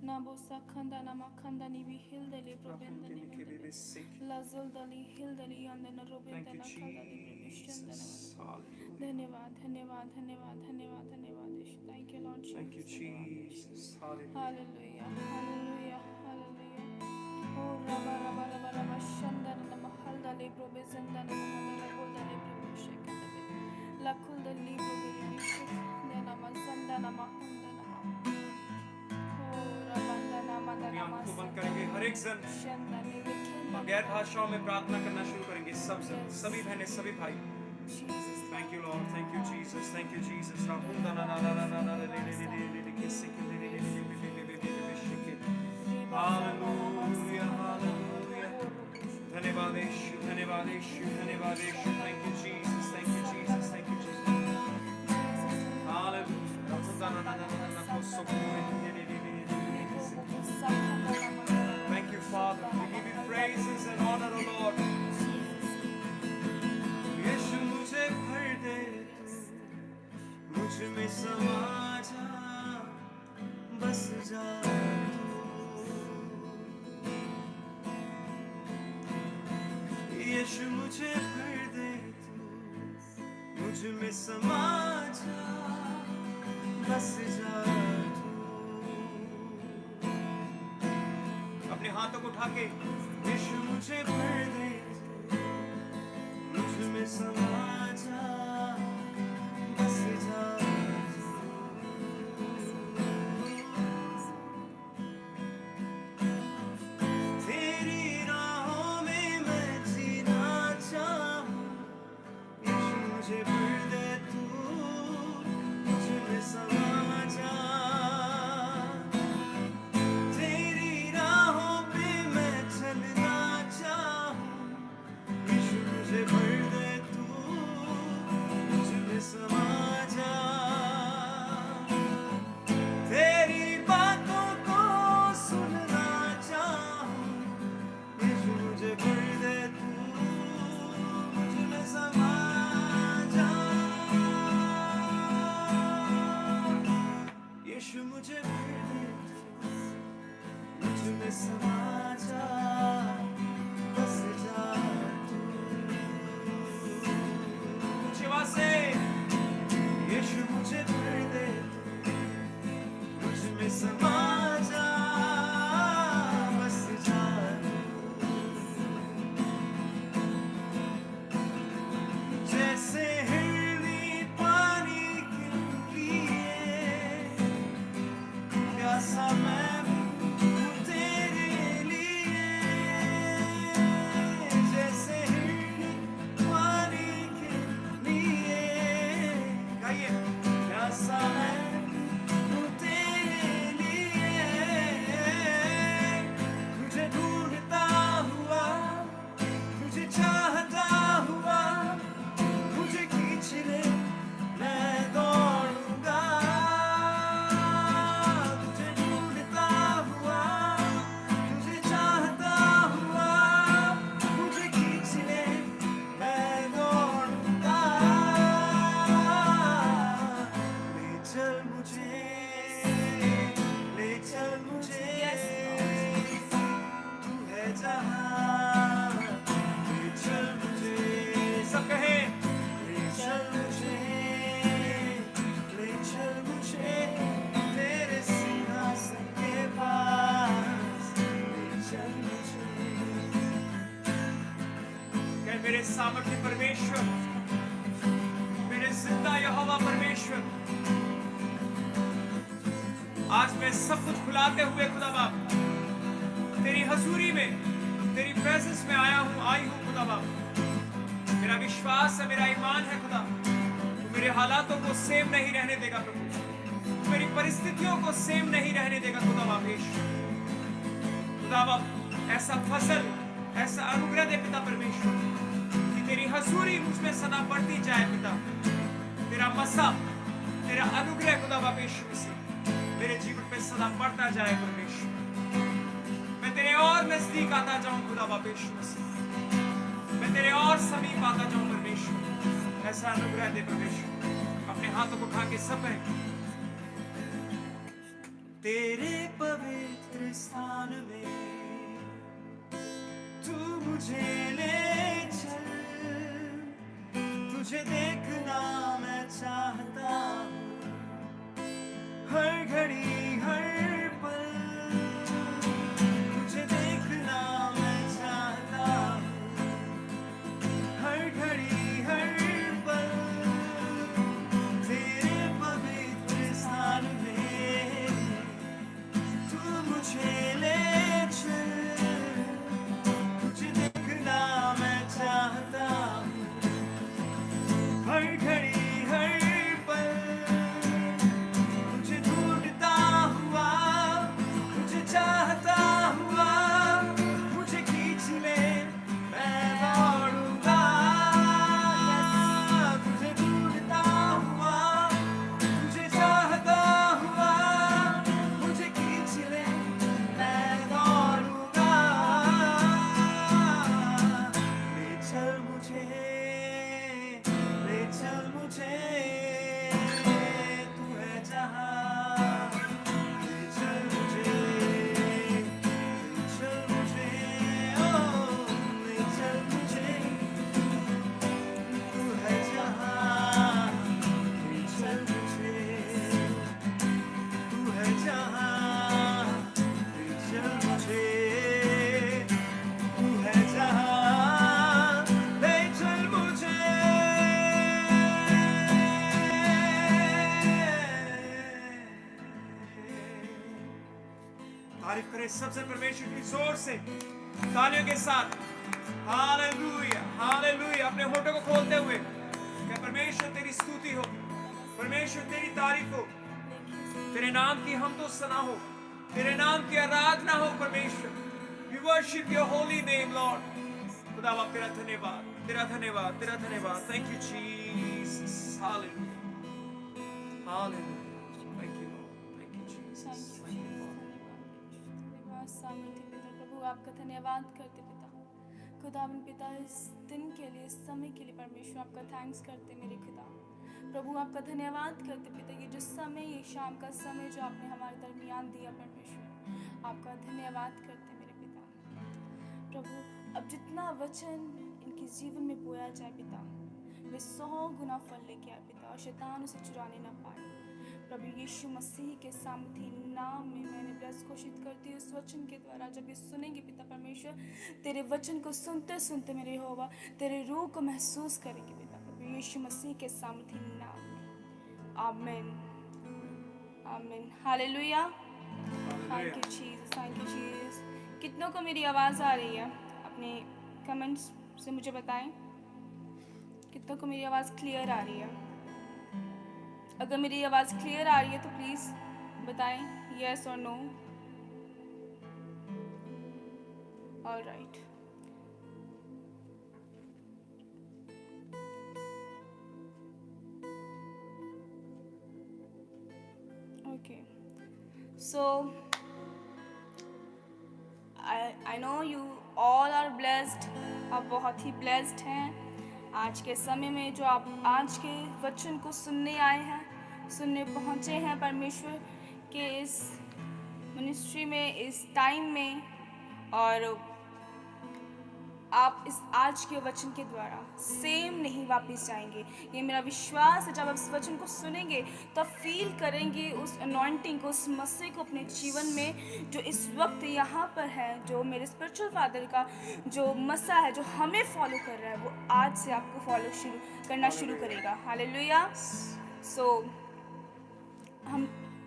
Nabosa kanda namakanda nibi hildali probendani mindali. Lazaldali hildali andana robendana kaldali probishandana. धन्यवाद धन्यवाद धन्यवाद धन्यवाद धन्यवाद Yeshu thank you lord Thank you, Jesus. Hallelujah hallelujah hallelujah ओ रबा रबा रबा रबा शंदन नमहलदले प्रोबेजंदन नमहलदले प्रोबेशकदले लकुलदले प्रोबेशक नमज़ंदन नमहंदन ओ रबंदन मदन आंखों बंद करेंगे हर एक जन गैर भाषाओं में प्रार्थना करना शुरू करेंगे सब जन सभी बहनें सभी भाई Thank you, Lord. Thank you, Jesus. Thank you, Jesus. Hallelujah, hallelujah. धन्यवाद यीशु, धन्यवाद यीशु, धन्यवाद यीशु. Thank you, Jesus. Thank you, Jesus. Thank you, Jesus. Hallelujah. Thank you, Father. We give you praises and honor, O Lord. यीशु मुझे भर दे तू, मुझ में समा जा, बस जा तू। यीशु मुझे भर दे तू, मुझ में समा जा, बस जा तू। अपने हाथों को उठा के यीशु मुझे भर दे तू, मुझ में समा जा, बस जा तू। तेरी राहों में मैं जीना चाहूं, यीशु मुझे भर दे तू, मुझ में समा जा। तेरी राहों पे मैं चलना चाहूं, यीशु मुझे भर दे तू, मुझ में समा जा। तेरी बातों को सुनना चाहूं, यीशु मुझे भर दे तू, मुझ में समा जा। यीशु मुझे भर दे तू, मुझ में समा जा, बस जा तू। ऊंची आवाज से यीशु मुझे भर दे तू, मुझ में समा जा, बस जा तू। जैसे हिरनी पानी के लिए प्यासा मैं हूँ तेरे लिए। जैसे हिरनी पानी के लिए, गाइए, प्यासा मैं हूँ तेरे लिए। तुझे ढूंढता हुआ, तुझे चाहता हुआ, मुझे खींच ले, मैं दौड़ूंगा। तुझे ढूंढता हुआ, तुझे चाहता हुआ, मुझे खींच ले, मैं दौड़ूंगा। ले चल मुझे, ले चल मुझे, तू है जहाँ। ले चल मुझे, सब कहे, ले चल मुझे, ले चल मुझे, तेरे सिंहासन के पास। ले चल मुझे, कह मेरे सामर्थ्य परमेश्वर, मेरे जिंदा यहोवा परमेश्वर, आज मैं सब कुछ भुलाते हुए खुदा बाप तेरी हजूरी में, तेरी प्रेजेंस में आया हूँ, आई हूँ खुदा बाप। मेरा विश्वास है, मेरा ईमान है खुदा, तू मेरे हालातों को सेम नहीं रहने देगा प्रभु, तू मेरी परिस्थितियों को सेम नहीं रहने देगा खुदा बाप। खुदा बाप ऐसा फसल, ऐसा अनुग्रह दे पिता परमेश्वर, कि तेरी हजूरी मुझ में सदा बढ़ती जाए पिता। तेरा मसा, तेरा अनुग्रह खुदा बाप यीशु मसीह मेरे जीवन पे सदा बढ़ता जाए परमेश्वर। मैं तेरे और नजदीक आता जाऊं खुदा बाप यीशु मसीह, मैं तेरे और समीप आता जाऊं परमेश्वर। ऐसा अनुग्रह दे परमेश्वर। अपने हाथों को उठा के सब कहें, तेरे पवित्र स्थान में तू मुझे ले चल, तुझे देखना मैं चाहता हूँ हर घड़ी हर पल, तुझे देखना मैं चाहता हूँ हर घड़ी हर पल, तेरे पवित्र स्थान में तू मुझे ले चल, तुझे देखना मैं चाहता हूँ हर घड़ी हर पल, तुझे ढूंढता हुआ, तुझे चाहता हुआ, मुझे खींच ले मैं दौड़ूंगा, तुझे ढूंढता हुआ, तुझे चाहता हुआ, मुझे खींच ले मैं दौड़ूंगा, ले चल मुझे, ले चल मुझे, तू है जहाँ, ले चल मुझे, ले चल मुझे, ओ ले चल मुझे, तू है जहाँ, ले चल मुझे, तू है जहाँ, ले चल मुझे, तू है जहाँ, ले चल मुझे। तारीफ करें सबसे परमेश्वर की जोर से तालियों के साथ। Hallelujah hallelujah. अपने होठों को खोलते हुए कि परमेश्वर तेरी स्तुति हो, परमेश्वर तेरी तारीफ हो, तेरे नाम की हम तो सना हो, तेरे नाम की आराधना हो परमेश्वर। We worship your holy name Lord। खुदा बाप तेरा धन्यवाद, तेरा धन्यवाद, तेरा धन्यवाद। Thank you Jesus। Hallelujah Hallelujah। Thank you Lord। Thank you Jesus। Thank you Lord। धन्यवाद सामर्थ्य पिता, प्रभु आपका धन्यवाद करते पिता, खुदावन पिता इस दिन के लिए, इस समय के लिए परमेश्वर आपका थैंक्स करते मेरे खुदा। प्रभु आपका धन्यवाद करते पिता, ये जो समय, ये शाम का समय जो आपने हमारे दरमियान दिया परमेश्वर, आपका धन्यवाद करते मेरे पिता। प्रभु अब जितना वचन इनके जीवन में बोया जाए पिता, वे 100 गुना फल लेके आए पिता, और शैतान उसे चुराने ना पाए। प्रभु यीशु मसीह के सामर्थ्य नाम में मैंने ब्लेस घोषित करती हूँ इस वचन के द्वारा। जब ये सुनेंगे पिता परमेश्वर, तेरे वचन को सुनते सुनते मेरे यहोवा तेरे रूह को महसूस करेंगे पिता, प्रभु यीशु मसीह के सामर्थ्य नाम में। आमीन आमीन। Hallelujah. Thank you Jesus, thank you Jesus. कितनों को मेरी आवाज़ आ रही है? अपने कमेंट्स से मुझे बताएं कितनों को मेरी आवाज़ क्लियर आ रही है। अगर मेरी आवाज़ क्लियर आ रही है तो प्लीज़ बताएं यस और no. All right. Okay, so I know you all are blessed. आप बहुत ही ब्लेस्ड हैं आज के समय में, जो आप आज के वचन को सुनने आए हैं, सुनने पहुँचे हैं परमेश्वर के इस मिनिस्ट्री में, इस टाइम में। और आप इस आज के वचन के द्वारा सेम नहीं वापस जाएंगे, ये मेरा विश्वास है। जब आप इस वचन को सुनेंगे तो आप फील करेंगे उस अनॉइंटिंग को, उस मसीह को अपने जीवन में, जो इस वक्त यहाँ पर है, जो मेरे स्पिरिचुअल फादर का जो मसा है, जो हमें फॉलो कर रहा है, वो आज से आपको फॉलो करना शुरू करेगा। हालेलुया। सो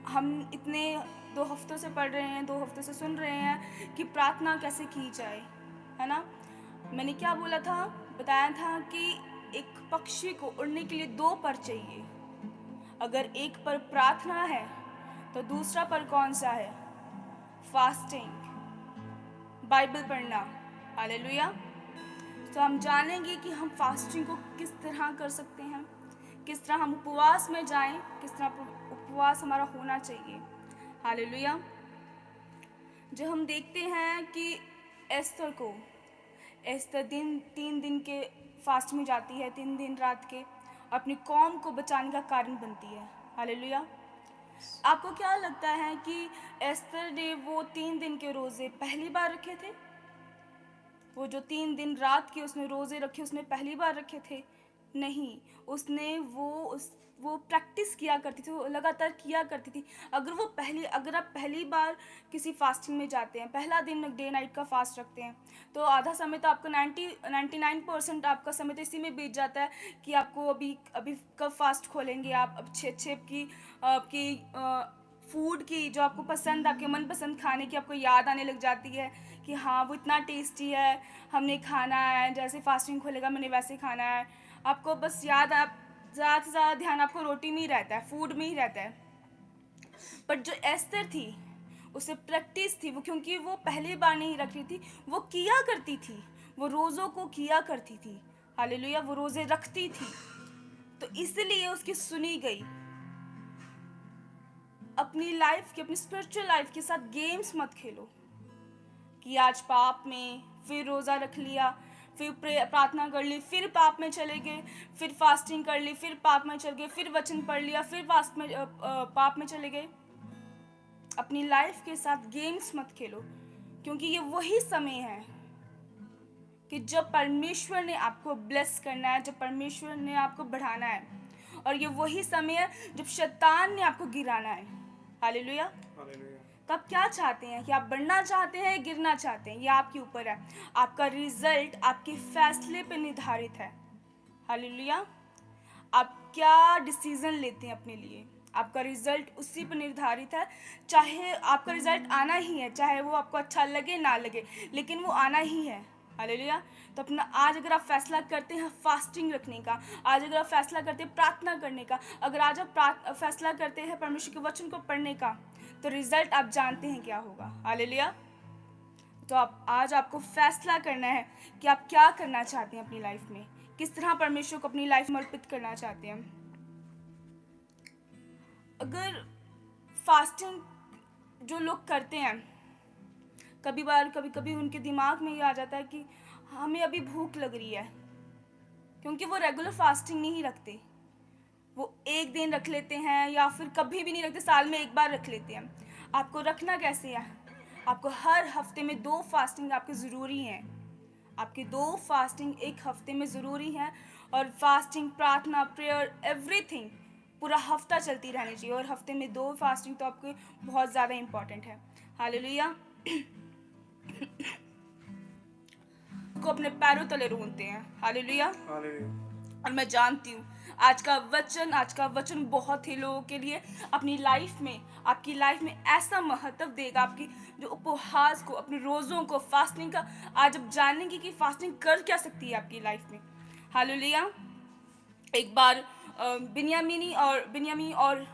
हम इतने 2 हफ्तों से पढ़ रहे हैं, 2 हफ्तों से सुन रहे हैं कि प्रार्थना कैसे की जाए, है ना। मैंने क्या बोला था, बताया था कि एक पक्षी को उड़ने के लिए 2 पर चाहिए। अगर एक पर प्रार्थना है तो दूसरा पर कौन सा है? फास्टिंग, बाइबल पढ़ना। हालेलुया। तो हम जानेंगे कि हम फास्टिंग को किस तरह कर सकते हैं, किस तरह हम उपवास में जाएं, किस तरह उपवास हमारा होना चाहिए। हालेलुया। जब हम देखते हैं कि एस्तर 3 दिन के फास्ट में जाती है, 3 दिन रात के, अपनी कौम को बचाने का कारण बनती है। हालेलुया। आपको क्या लगता है कि एस्तर ने वो 3 दिन के रोज़े पहली बार रखे थे? वो जो 3 दिन रात के उसने रोज़े रखे, उसने पहली बार रखे थे? नहीं, उसने वो प्रैक्टिस किया करती थी, वो लगातार किया करती थी। अगर आप पहली बार किसी फास्टिंग में जाते हैं, पहला दिन डे नाइट का फास्ट रखते हैं, तो आधा समय तो आपका 99% आपका समय तो इसी में बीत जाता है कि आपको अभी अभी कब फास्ट खोलेंगे आप, अब अच्छे आपकी फूड की जो आपको पसंद, आपके मनपसंद खाने की आपको याद आने लग जाती है कि हाँ वो इतना टेस्टी है, हमने खाना है, जैसे फास्टिंग खोलेगा मैंने वैसे खाना है। आपको बस याद, आप ज़्यादा से ज़्यादा ध्यान आपको रोटी में ही रहता है, फूड में ही रहता है। बट जो एस्तर थी, उसे प्रैक्टिस थी, वो क्योंकि वो पहली बार नहीं रख रही थी, वो किया करती थी, वो रोज़ों को किया करती थी। हालेलुया, वो रोज़े रखती थी, तो इसलिए उसकी सुनी गई। अपनी लाइफ की, अपनी स्पिरिचुअल लाइफ के साथ गेम्स मत खेलो कि आज पाप में, फिर रोज़ा रख लिया, फिर प्रार्थना कर ली, फिर पाप में चले गए, फिर फास्टिंग कर ली, फिर पाप में चले गए, फिर वचन पढ़ लिया, फिर पाप में चले गए। अपनी लाइफ के साथ गेम्स मत खेलो, क्योंकि ये वही समय है कि जब परमेश्वर ने आपको ब्लेस करना है, जब परमेश्वर ने आपको बढ़ाना है, और ये वही समय है जब शैतान ने आपको गिराना है। हालेलुया। तो आप क्या चाहते हैं, कि आप बढ़ना चाहते हैं, गिरना चाहते हैं, ये आपके ऊपर है। आपका रिजल्ट आपके फैसले पे निर्धारित है। हालेलुया। आप क्या डिसीजन लेते हैं अपने लिए, आपका रिजल्ट उसी पर निर्धारित है। चाहे आपका रिजल्ट आना ही है, चाहे वो आपको अच्छा लगे ना लगे, लेकिन वो आना ही है। हालेलुया। तो अपना आज अगर आप फैसला करते हैं फास्टिंग रखने का, आज अगर आप फैसला करते हैं प्रार्थना करने का, अगर आज आप फैसला करते हैं परमेश्वर के वचन को पढ़ने का, तो रिजल्ट आप जानते हैं क्या होगा। हालेलुया। तो आज आपको फैसला करना है कि आप क्या करना चाहते हैं अपनी लाइफ में, किस तरह परमेश्वर को अपनी लाइफ में अर्पित करना चाहते हैं। अगर फास्टिंग जो लोग करते हैं, कभी कभी उनके दिमाग में ये आ जाता है कि हमें अभी भूख लग रही है, क्योंकि वो रेगुलर फास्टिंग नहीं रखते, वो एक दिन रख लेते हैं या फिर कभी भी नहीं रखते, साल में एक बार रख लेते हैं। आपको रखना कैसे है, आपको हर हफ्ते में 2 फास्टिंग आपके ज़रूरी हैं। आपके 2 फास्टिंग एक हफ्ते में ज़रूरी हैं, और फास्टिंग, प्रार्थना, प्रेयर, एवरीथिंग पूरा हफ्ता चलती रहनी चाहिए, और हफ्ते में 2 फास्टिंग तो आपके बहुत ज़्यादा इम्पॉर्टेंट है। हालेलुया। को अपने पैरों तले रोनते हैं। हालेलुया। और मैं जानती हूँ आज का वचन बहुत ही लोगों के लिए अपनी लाइफ में, आपकी लाइफ में ऐसा महत्व देगा। आपकी जो उपवास को, अपने रोज़ों को, फास्टिंग का, आज आप जानेंगे कि फास्टिंग कर क्या सकती है आपकी लाइफ में। हालेलुया। एक बार बिन्यामीनी और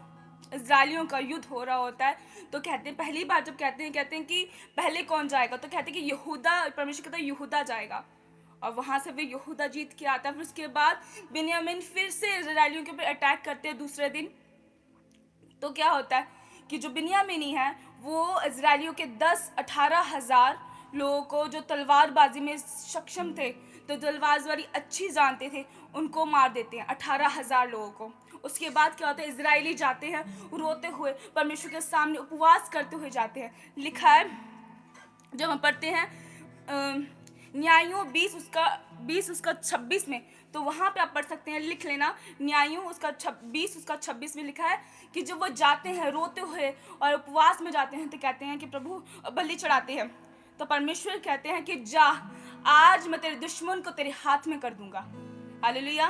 इज़राइलियों का युद्ध हो रहा होता है, तो कहते हैं, पहली बार जब कहते हैं कि पहले कौन जाएगा, तो कहते हैं कि यहूदा, परमेश्वर कहता है यहूदा जाएगा, और वहाँ से वे यहूदा जीत के आता है। फिर उसके बाद बिन्यामीन फिर से इज़राइलियों के ऊपर अटैक करते हैं दूसरे दिन। तो क्या होता है कि जो बिन्यामीनी है वो इज़राइलियों के 10-18 हज़ार लोगों को, जो तलवारबाजी में सक्षम थे, तो तलवारबाजी अच्छी जानते थे, उनको मार देते हैं, 18,000 लोगों को। उसके बाद क्या होता है, इज़राइली जाते हैं रोते हुए परमेश्वर के सामने उपवास करते हुए जाते हैं। लिखा है, जब हम पढ़ते हैं न्यायों 20 उसका 26 में, तो वहाँ पे आप पढ़ सकते हैं, लिख लेना, न्यायों उसका 20 उसका 26 में लिखा है कि जब वो जाते हैं रोते हुए और उपवास में जाते हैं, तो कहते हैं कि प्रभु, बलि चढ़ाते हैं, तो परमेश्वर कहते हैं कि जा, आज मैं तेरे दुश्मन को तेरे हाथ में कर दूंगा। हालेलुया।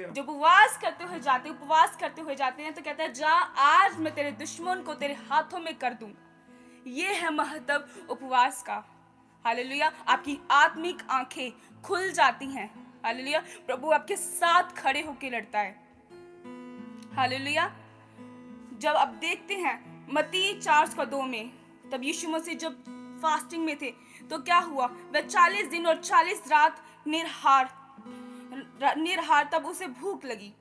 जब उपवास करते हुए जाते हैं, तो कहते हैं जा, आज मैं तेरे दुश्मन को तेरे हाथों में कर दूं। ये है महत्व उपवास का। हालेलुया। आपकी आत्मिक आंखें खुल जाती हैं। हालेलुया। प्रभु आपके साथ खड़े होकर लड़ता है। हालेलुया। जब आप देखते हैं मत्ती 4:2 में, तब यीशु मसीह जब फास्टिंग में थे, तो क्या हुआ, वह 40 दिन और 40 रात निरहार, तब उसे भूख लगी,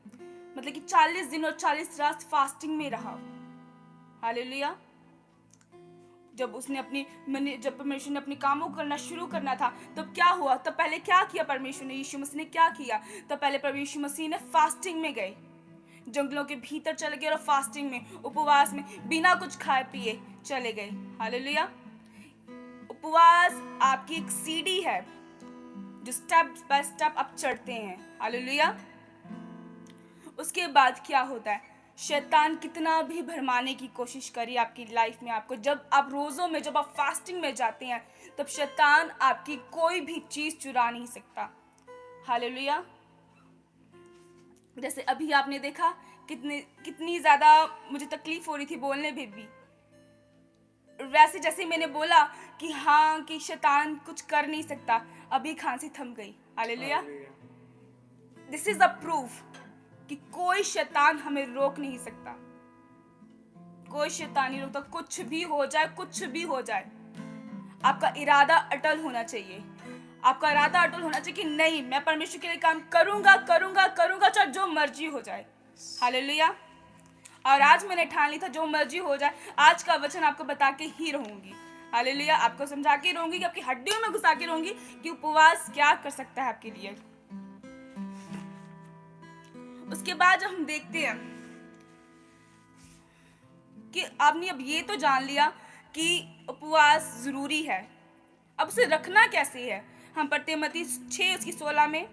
मतलब कि 40 दिन और 40 रात फास्टिंग में रहा। हालेलुया। जब परमेश्वर ने अपने कामों को करना शुरू करना था, तो क्या हुआ, तब पहले क्या किया परमेश्वर ने, यीशु मसीह ने क्या किया, तब पहले यीशु मसीह ने फास्टिंग में गए। जंगलों के भीतर चले गए और फास्टिंग में, उपवास में, बिना कुछ खाए पिए चले गए। हालेलुया। उपवास आपकी एक सीढ़ी है जो स्टेप बाय स्टेप आप चढ़ते हैं। हालेलुया। उसके बाद क्या होता है, शैतान कितना भी भरमाने की कोशिश करी आपकी लाइफ में, आपको जब आप रोज़ों में, जब आप फास्टिंग में जाते हैं, तब शैतान आपकी कोई भी चीज़ चुरा नहीं सकता। हालेलुया। जैसे अभी आपने देखा कितनी ज़्यादा मुझे तकलीफ हो रही थी बोलने में भी, वैसे जैसे मैंने बोला कि हाँ कि शैतान कुछ कर नहीं सकता, अभी खांसी थम गई। Hallelujah. This is a proof कि कोई शैतान हमें रोक नहीं सकता, कोई शैतान नहीं रोकता। कुछ भी हो जाए, कुछ भी हो जाए, आपका इरादा अटल होना चाहिए। आपका इरादा अटल होना चाहिए कि नहीं, मैं परमेश्वर के लिए काम करूंगा करूंगा करूंगा, चाहे जो मर्जी हो जाए। हालेलुया। और आज मैंने ठान ली था जो मर्जी हो जाए, आज का वचन आपको बता के ही रहूंगी। हालेलुया। आपको समझा के रहूंगी, कि आपकी हड्डियों में घुसा के रहूंगी कि उपवास क्या कर सकता है आपके लिए। उसके बाद जब हम देखते हैं कि आपने अब ये तो जान लिया कि उपवास जरूरी है, अब उसे रखना कैसे है। हम पढ़ते हैं मत्ती 6:16 में,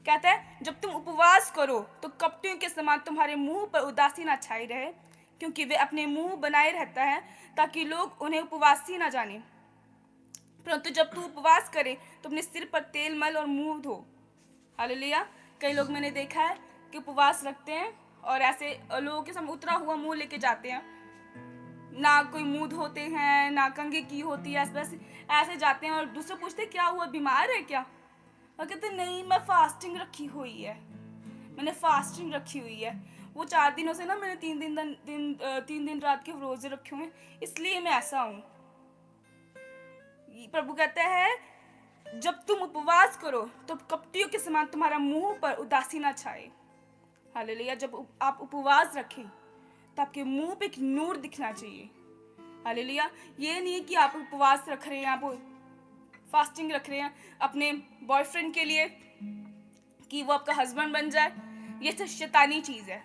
कहता है जब तुम उपवास करो तो कपटियों के समान तुम्हारे मुंह पर उदासी ना छाई रहे, क्योंकि वे अपने मुंह बनाए रहता है ताकि लोग उन्हें उपवासी ना जाने। परंतु जब तू उपवास करे तो अपने सिर पर तेल मल और मुंह धो। हालेलुया। कई लोग मैंने देखा है कि उपवास रखते हैं और ऐसे लोगों के सामने उतरा हुआ मुंह लेके जाते हैं, ना कोई मुंह धोते हैं, ना कंघी की होती है, ऐसे जाते हैं और दूसरे पूछते क्या हुआ, बीमार है क्या? और कहते नहीं, मैं फास्टिंग रखी हुई है, मैंने फास्टिंग रखी हुई है। वो 4 दिनों से ना मैंने 3 दिन रात के रोजे रखे हुए हैं, इसलिए मैं ऐसा हूँ। प्रभु कहते हैं जब तुम उपवास करो तो कपटियों के समान तुम्हारा मुंह पर उदासी ना छाए। हालेलुया। जब आप उपवास रखें तो आपके मुंह पे एक नूर दिखना चाहिए। हालेलुया। ये नहीं कि आप उपवास रख रहे हैं, आप फास्टिंग रख रहे हैं अपने बॉयफ्रेंड के लिए कि वो आपका हस्बैंड बन जाए, ये सब शैतानी चीज है।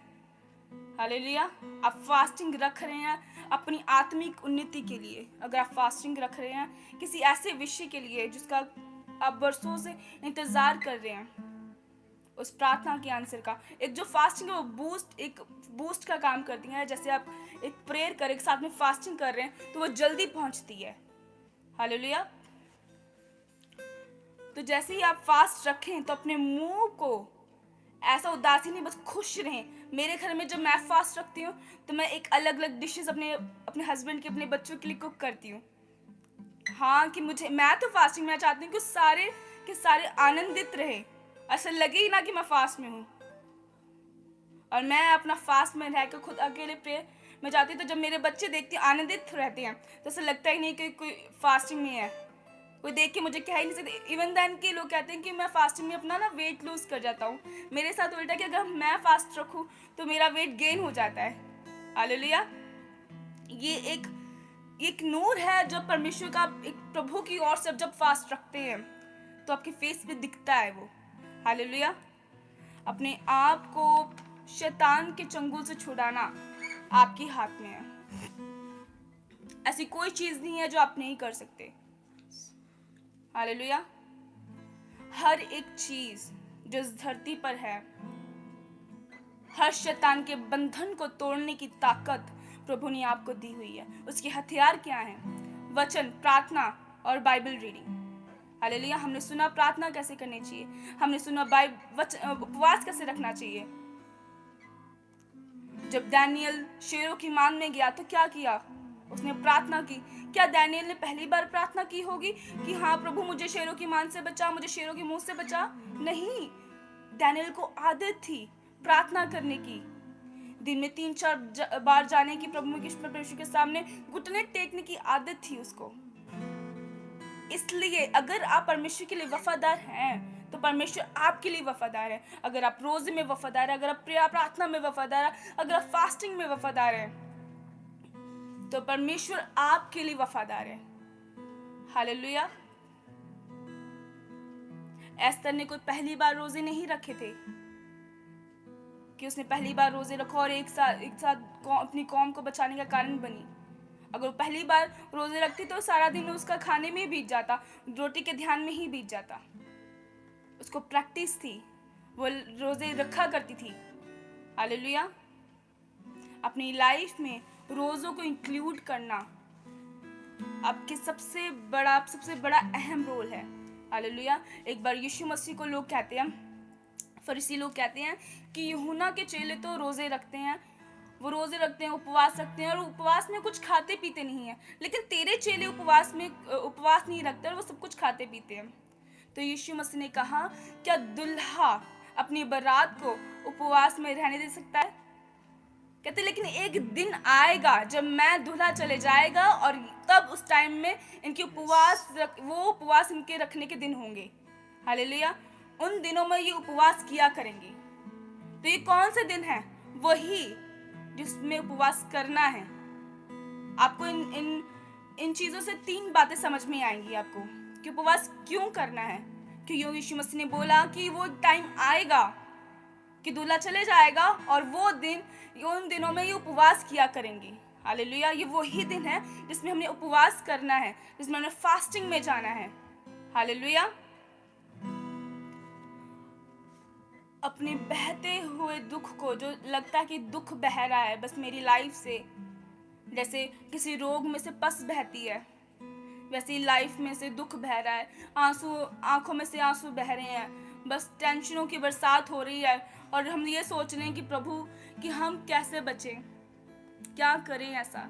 हालेलुया। आप फास्टिंग रख रहे हैं अपनी आत्मिक उन्नति के लिए। अगर आप फास्टिंग रख रहे हैं किसी ऐसे विषय के लिए जिसका आप बरसों से इंतजार कर रहे हैं, उस प्रार्थना के आंसर का, एक जो फास्टिंग है वो एक बूस्ट का काम करती है। जैसे आप एक प्रेयर करें, एक साथ में फास्टिंग कर रहे हैं तो वो जल्दी पहुंचती है। हालेलुया। तो जैसे ही आप फास्ट रखें तो अपने मुंह को ऐसा उदासी नहीं, बस खुश रहें। मेरे घर में जब मैं फास्ट रखती हूँ तो मैं एक अलग अलग डिशेस अपने हस्बैंड के, अपने बच्चों के लिए कुक करती हूँ। हाँ कि मैं तो फास्टिंग में चाहती हूँ कि सारे के सारे आनंदित रहे, ऐसा लगे ही ना कि मैं फास्ट में हूँ। और मैं अपना फास्ट में रहकर खुद अकेले प्रेयर में जाती हूँ, तो जब मेरे बच्चे देखते हैं आनंदित रहते हैं तो ऐसा लगता ही नहीं कि कोई फास्टिंग में है। कोई देख के मुझे कह ही नहीं सकते। इवन देन के लोग कहते हैं कि मैं फास्टिंग में अपना ना वेट लूज कर जाता हूँ। मेरे साथ उल्टा कि अगर मैं फास्ट रखूँ तो मेरा वेट गेन हो जाता है। हालेलुया। ये एक नूर है जब परमेश्वर का, एक प्रभु की ओर से जब फास्ट रखते हैं तो आपके फेस पे दिखता है वो। हालेलुया। अपने आप को शैतान के चंगुल से छुड़ाना आपके हाथ में है। ऐसी कोई चीज नहीं है जो आप नहीं कर सकते। हालेलुया। हर एक चीज जो इस धरती पर है, हर शैतान के बंधन को तोड़ने की ताकत प्रभु ने आपको दी हुई है। उसके हथियार क्या हैं? वचन, प्रार्थना और बाइबल रीडिंग। हालेलुया। हमने सुना प्रार्थना कैसे करनी चाहिए, हमने सुना उपवास कैसे रखना चाहिए। जब दानियल शेरों की मान में गया तो क्या किया? उसने प्रार्थना की। क्या दानियल ने पहली बार प्रार्थना की होगी कि हाँ प्रभु मुझे शेरों की मान से बचा, मुझे शेरों के मुंह से बचा? नहीं, दानियल को आदत थी प्रार्थना करने की, दिन में 3-4 बार जाने की, प्रभु परमेश्वर के सामने घुटने टेकने की आदत थी उसको। इसलिए अगर आप परमेश्वर के लिए वफादार हैं तो परमेश्वर आपके लिए वफादार है। अगर आप रोजे में वफादार है, अगर आप प्रार्थना में वफादार है, अगर आप फास्टिंग में वफादार है, तो परमेश्वर आपके लिए वफादार है। हालेलुया। एस्तर ने कोई पहली बार रोजे नहीं रखे थे, कि उसने पहली बार रोज़े रखा और एक साथ अपनी कौम को बचाने का कारण बनी। अगर वो पहली बार रोज़े रखती तो सारा दिन उसका खाने में ही बीत जाता, रोटी के ध्यान में ही बीत जाता। उसको प्रैक्टिस थी, वो रोज़े रखा करती थी। हालेलुया। अपनी लाइफ में रोज़ों को इंक्लूड करना आपके सबसे बड़ा अहम रोल है। हालेलुया। एक बार यीशु मसीह को लोग कहते हैं, फरीसी लोग कहते हैं कि यूहन्ना के चेले तो रोज़े रखते हैं, वो रोज़े रखते हैं, उपवास रखते हैं और उपवास में कुछ खाते पीते नहीं हैं, लेकिन तेरे चेले उपवास नहीं रखते और वो सब कुछ खाते पीते हैं। तो यीशु मसीह ने कहा, क्या दुल्हा अपनी बारात को उपवास में रहने दे सकता है? कहते लेकिन एक दिन आएगा जब मैं दूल्हा चले जाएगा और तब उस टाइम में इनके वो उपवास इनके रखने के दिन होंगे। हालेलुया। उन दिनों में ये उपवास किया करेंगे। तो ये कौन से दिन है? वही जिसमें उपवास करना है। आपको इन चीजों से 3 बातें समझ में आएंगी आपको कि उपवास क्यों करना है। क्योंकि यीशु मसीह ने बोला कि वो टाइम आएगा कि दूल्हा चले जाएगा और उन दिनों में ये उपवास किया करेंगे। हालेलुया। ये वही दिन है जिसमें हमने उपवास करना है, जिसमें हमने फास्टिंग में जाना है। हालेलुया। अपने बहते हुए दुख को, जो लगता है कि दुख बह रहा है बस मेरी लाइफ से, जैसे किसी रोग में से पस बहती है वैसे ही लाइफ में से दुख बह रहा है, आंखों में से आंसू बह रहे हैं, बस टेंशनों की बरसात हो रही है और हम ये सोच रहे हैं कि प्रभु कि हम कैसे बचें, क्या करें ऐसा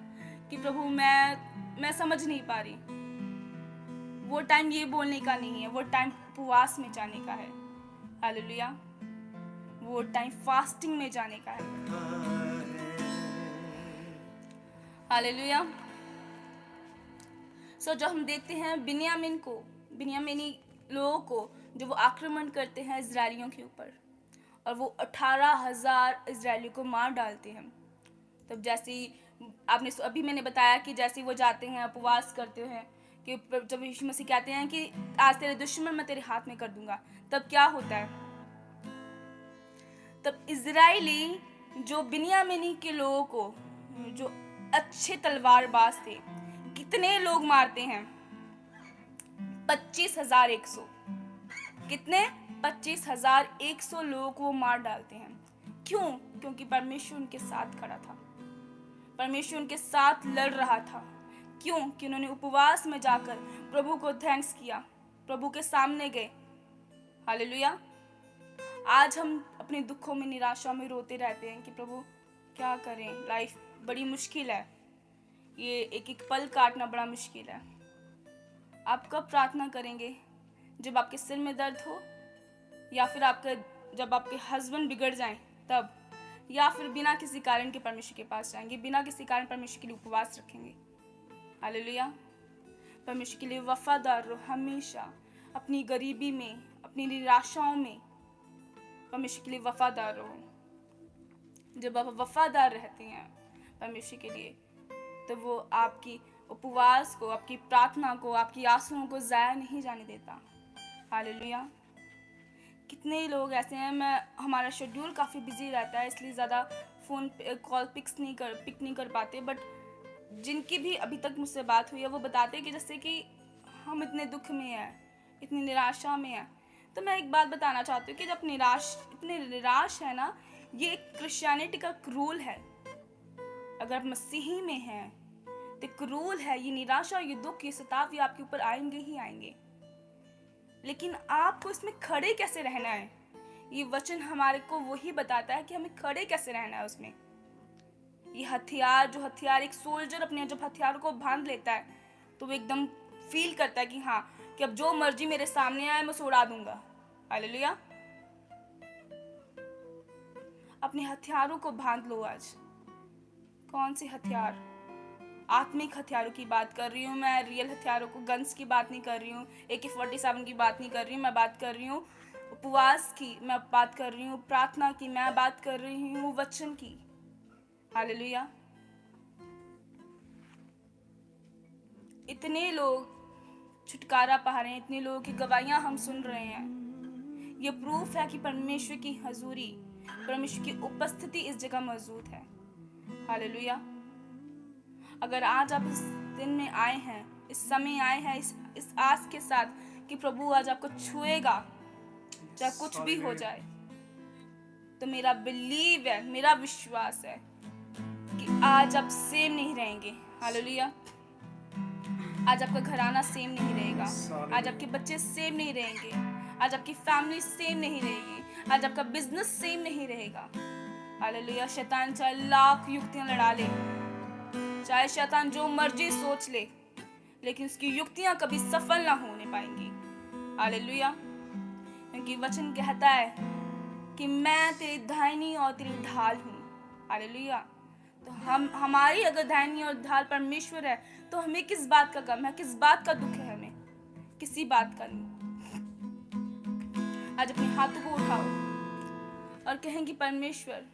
कि प्रभु मैं समझ नहीं पा रही। वो टाइम ये बोलने का नहीं है, वो टाइम उपवास में जाने का है। हालेलुया। वो टाइम फास्टिंग में जाने का है। हालेलुया। जब हम देखते हैं बिन्यामीनी लोगों को जो वो आक्रमण करते हैं इजरायलियों के ऊपर और वो 18,000 इजरायलियों को मार डालते हैं, तब जैसे अभी मैंने बताया कि जैसे वो जाते हैं उपवास करते हैं कि जब यीशु मसीह कहते हैं कि आज तेरे दुश्मन मैं तेरे हाथ में कर दूंगा, तब क्या होता है? तब इजरायली जो बिन्यामीनी के लोगों को, जो अच्छे तलवारबाज थे, कितने लोग मारते हैं? 25,100। कितने? 25,100 लोगों को मार डालते हैं। क्यों? क्योंकि परमेश्वर उनके साथ खड़ा था, परमेश्वर उनके साथ लड़ रहा था। क्यों? कि उन्होंने उपवास में जाकर प्रभु को थैंक्स किया, प्रभु के सामने गए। हालेलुया। आज हम अपने दुखों में, निराशा में रोते रहते हैं कि प्रभु क्या करें, लाइफ बड़ी मुश्किल है, ये एक पल काटना बड़ा मुश्किल है। आप कब प्रार्थना करेंगे? जब आपके सिर में दर्द हो, या फिर जब आपके हस्बैंड बिगड़ जाएं तब, या फिर बिना किसी कारण के परमेश्वर के पास जाएंगे, बिना किसी कारण परमेश्वर के लिए उपवास रखेंगे। हालेलुया। परमेश्वर के लिए वफादार रहो हमेशा, अपनी गरीबी में, अपनी निराशाओं में परमेश्वर के लिए वफादार रहो। जब आप वफादार रहते हैं परमेश्वर के लिए, तो वो आपकी उपवास को, आपकी प्रार्थना को, आपकी आंसुओं को जाया नहीं जाने देता। हालेलुया। कितने ही लोग ऐसे हैं, हमारा शेड्यूल काफ़ी बिजी रहता है, इसलिए ज़्यादा फ़ोन कॉल पिक नहीं कर पाते, बट जिनकी भी अभी तक मुझसे बात हुई है वो बताते हैं कि जैसे कि हम इतने दुख में हैं, इतनी निराशा में हैं। तो मैं एक बात बताना चाहती हूँ कि जब इतने निराश है ना, ये एक क्रिश्चियनिटी का रूल है। अगर आप मसीही में हैं तो एक रूल है, ये निराशा, ये दुख, ये सताव, ये आपके ऊपर आएंगे ही आएंगे, लेकिन आपको इसमें खड़े कैसे रहना है। ये वचन हमारे को वही बताता है कि हमें खड़े कैसे रहना है उसमें। ये हथियार एक सोल्जर अपने जब हथियार को बांध लेता है तो वो एकदम फील करता है कि हाँ, कि अब जो मर्जी मेरे सामने आए मैं उसे उड़ा दूंगा। हालेलुया। अपने हथियारों को बांध लो आज। कौन से हथियार? आत्मिक हथियारों की बात कर रही हूँ मैं, रियल हथियारों को, गन्स की बात नहीं कर रही हूँ, AK-47 की बात नहीं कर रही हूँ। मैं बात कर रही हूँ उपवास की, मैं बात कर रही हूँ प्रार्थना की, मैं बात कर रही हूँ वचन की। हालेलुया। इतने लोग छुटकारा पा रहे हैं, इतने लोगों की गवाहियां हम सुन रहे हैं। ये प्रूफ है कि परमेश्वर की हजूरी, परमेश्वर की उपस्थिति इस जगह मौजूद है। हालेलुया। अगर आज आप इस दिन में आए हैं, इस समय आए हैं, इस आस के साथ कि प्रभु आज आपको छुएगा, चाहे कुछ भी हो जाए, तो मेरा बिलीव है, मेरा विश्वास है कि आज आप सेम नहीं रहेंगे। हालेलुया। आज आपका घराना सेम नहीं रहेगा, आज आपके बच्चे सेम नहीं रहेंगे, आज आपकी फैमिली सेम नहीं रहेगी, आज आपका बिजनेस सेम नहीं रहेगा। हालेलुया। शैतान चाहे लाख युक्तियां लड़ा ले, चाहे शैतान जो मर्जी सोच ले, लेकिन उसकी युक्तियां कभी सफल ना होने पाएंगी। हालेलुया। क्योंकि वचन कहता है कि मैं तेरी दाहिनी और तेरी ढाल हूँ। हालेलुया। तो हमारी अगर दाहिनी और ढाल परमेश्वर है, तो हमें किस बात का गम है, किस बात का दुख है? हमें किसी बात का नहीं। आज अपने हाथों को उठाओ और कहें कि परमेश्वर,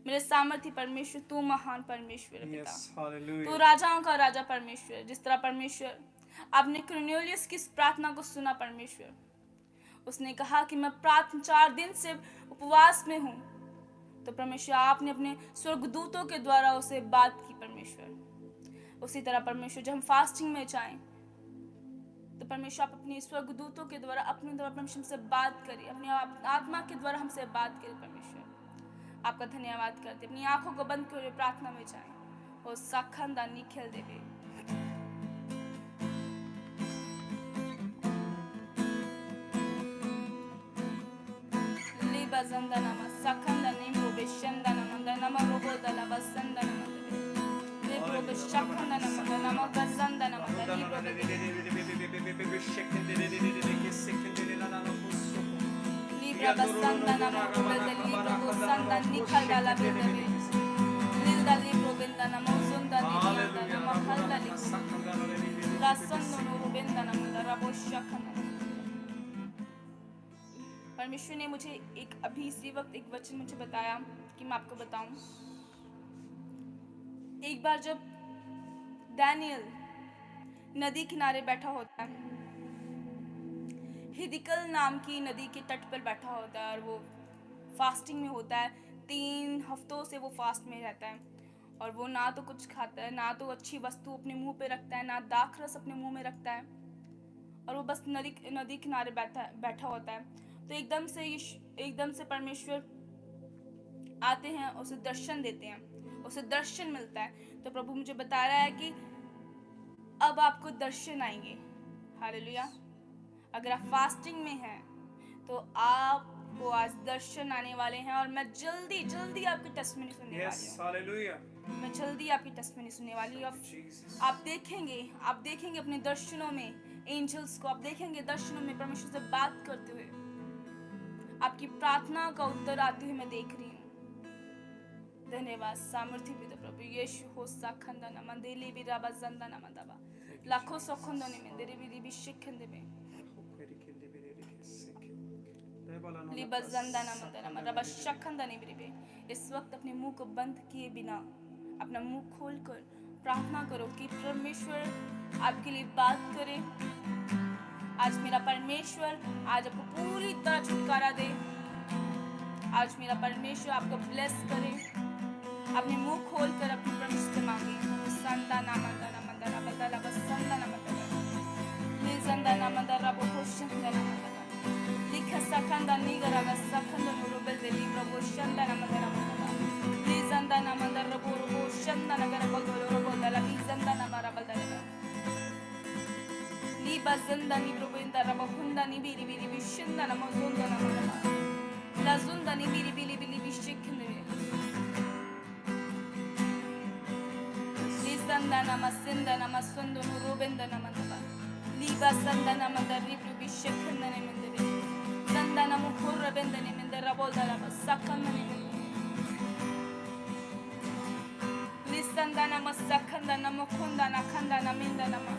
मेरे सामर्थ्य परमेश्वर, तू महान परमेश्वर है पिता, तू राजाओं का राजा परमेश्वर। जिस तरह परमेश्वर आपने कुरनेलियस की प्रार्थना को सुना परमेश्वर, उसने कहा कि मैं 4 दिन से उपवास में हूँ, तो परमेश्वर आपने अपने स्वर्गदूतों के द्वारा उसे बात की परमेश्वर। उसी तरह परमेश्वर जब हम फास्टिंग में जाएं, तो परमेश्वर आप अपने स्वर्गदूतों के द्वारा अपने द्वारा परमेश्वर हमसे बात करिए, अपनी आत्मा के द्वारा हमसे बात करिए परमेश्वर। आपका धन्यवाद करते, अपनी आंखों को बंद कर प्रार्थना में जाएं और साखंदा निखिल देवे। लिबazandana masakanda nimbo beshandana mandana marobo dala basandana mandana libro beshakanda mandana magazandana mandana libro libra basandana marobo dala libro sandana nikaldala bebe lilda libro bendana mozundana nikaldala makaldala rasandana bendana mandana boshakanda। परमेश्वर ने मुझे अभी इसी वक्त एक वचन मुझे बताया कि मैं आपको बताऊं। एक बार जब डैनियल नदी किनारे बैठा होता है, हिदिकल नाम की नदी के तट पर बैठा होता है, और वो फास्टिंग में होता है। 3 हफ्तों से वो फास्ट में रहता है, और वो ना तो कुछ खाता है, ना तो अच्छी वस्तु अपने मुंह पे रखता है, ना दाखरस अपने मुंह में रखता है, और वो बस नदी किनारे बैठा होता है। तो एकदम से परमेश्वर आते हैं, उसे दर्शन देते हैं, उसे दर्शन मिलता है। तो प्रभु मुझे बता रहा है कि अब आपको दर्शन आएंगे। हालेलुया। अगर आप फास्टिंग में हैं, तो आपको आज दर्शन आने वाले हैं, और मैं जल्दी आपकी टेस्टिमनी सुनने वाली हूँ। हालेलुया। मैं जल्दी आपकी टेस्टिमनी सुनने वाली हूँ। आप देखेंगे अपने दर्शनों में एंजल्स को, आप देखेंगे दर्शनों में परमेश्वर से बात करते हुए, आपकी प्रार्थना का उत्तर आते हुए मैं देख रही हूँ। धन्यवाद सामर्थ्य पिता प्रभु यीशु हो साखंदा न मंदेली भी राबा जंदा न मंदाबा लाखों सखंदों ने मंदिरे भी शिखंदे में लिबा जंदा न मंदा न राबा शखंदा ने भी। इस वक्त अपने मुंह को बंद किए बिना अपना मुंह खोलकर प्रार्थना करो कि परमेश्वर आपके लिए बात करे। आज मेरा परमेश्वर आज आपको पूरी तरह छुटकारा दे। आज मेरा परमेश्वर आपको ब्लेस करे। अपने मुंह खोल कर अपने परमेश्वर से मांगे। संदा नामंदा नामंदा नामंदा नामंदा संदा नामंदा निजंदा नामंदा रबो होशंदा नामंदा लिखा सखंदा निगरा का सखंदा रोबल दे लिब्रा होशंदा नामंदा नामंदा निजंदा नामंदा रबो रबो शंदा नगर बगो रबो दला निजंदा नामरा बदला Libazanda ni probenda rabahunda ni biri biri bishinda na mazunda na magana lazunda ni biri biri biri bishikne Lizanda na masinda na masundo no robenda na mandaba Libazanda na mandari bishikne na mendebe Zanda na mukhura benda ni mendera bolda la basakana ni Lizanda na masakanda na mukunda na kanda na minda na ma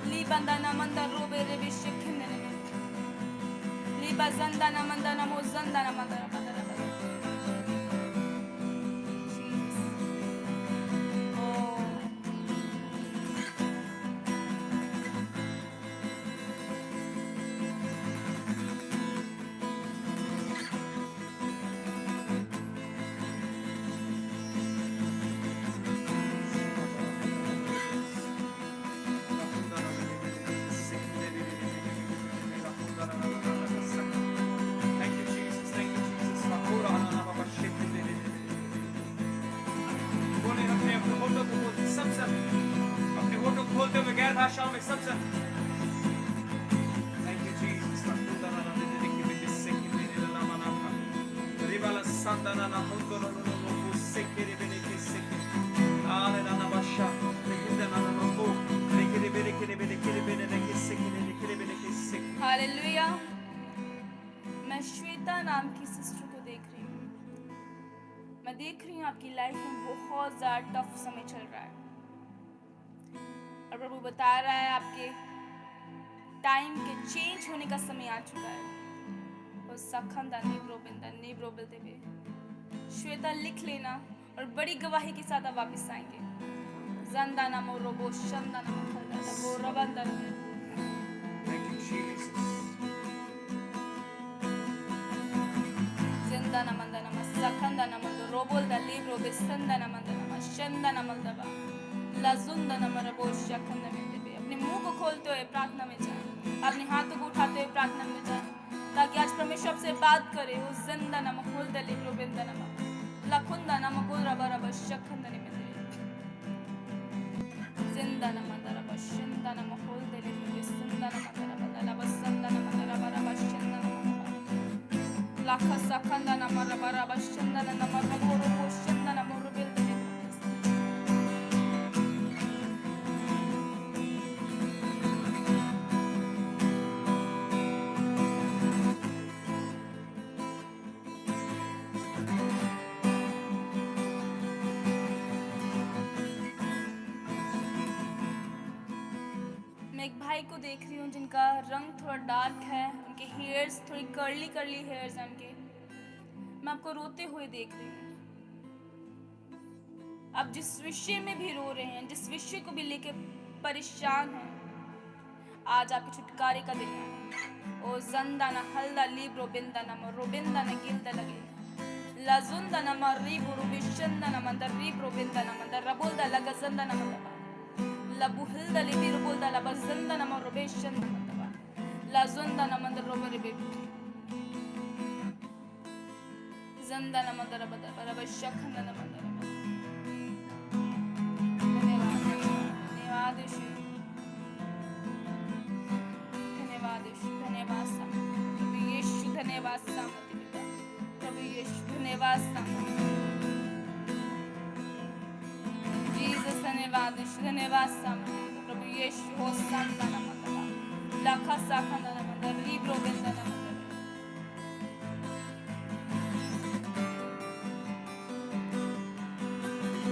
Libandana manda robe rebe shekene Libazandana mandana mozandana mandana mandana hallelujah. मैं श्वेता नाम की sister को देख रही हूँ। मैं देख रही हूँ आपकी लाइफ में बहुत ज़्यादा टफ समय चल रहा है और प्रभु बता रहा है आपके टाइम के चेंज होने का समय आ चुका है। और सखंदा नेब्रोबिल देवे श्वेता लिख लेना और बड़ी गवाही के साथ आप वापस आएंगे। ज़ंदाना मोरोबो शंदाना मखलदा वो रबंदर में। Thank you, Jesus. ज़ंदाना मंदाना मसखंदाना मंदो रोबोल दा लिब्रो बेसंदाना मंदाना मशंदाना मंदबा लाजुंदाना मरबो शखंदा में देवे। अपने मुंह को खोलते हुए प्रार्थना में जाएं, अपने हाथों को उठाते हुए प्रार्थना में जाएं, ताकि आज परमेश्वर से बात करे। वो ज़ंदाना मखोल दा लिब्रो बेंदाना मा लखुंदाना मकोल रबा रबा शखंदा में देवे। ज़ंदाना मंदाना बशंदाना मखोल दा लिब्रो बेसंदाना मंदाना बदला बसंदाना मंदाना बरबा शंदाना लाखा सखंदाना मरबा रबा शंदाना मरबा रोबो शंदाना मोरबिल देवे। मैं एक भाई को देख रही हूँ जिनका रंग थोड़ा डार्क है, उनके हेयर्स थोड़ी कर्ली कर्ली हेयर्स हैं उनके। मैं आपको रोते हुए देख रही हूँ। आप जिस विषय में भी रो रहे हैं, जिस विषय को भी लेके परेशान हैं, आज आपके छुटकारे का दिन है। ओ ज़ंदाना हल्दा लिब्रो बिंदाना रोबिंदाना गिल्दा लगे लाजुंदाना मरीबो रुबिशंदाना मंदर रिब्रो बिंदाना मंदर रबोल्दा लगा ज़ंदाना मंदर लबु हिल्दा लिबी रुबोल्दा लबा ज़ंदाना मरोबेशंदाना मंदर लाजुंदाना मंदर रोबरेबे ज़ंदाना मंदर बदर बरबा शखंदाना मंदर। धन्यवाद धन्यवाद यीशु, धन्यवाद यीशु, धन्यवाद प्रभु यीशु, धन्यवाद सामर्थ्य पिता प्रभु यीशु, धन्यवाद सामर्थ्य जीसस, धन्यवाद यीशु, धन्यवाद सामर्थ्य प्रभु यीशु। हो ज़ंदाना मंदर लाखा साखंदाना मंदर लिब्रो बेंदाना मंदर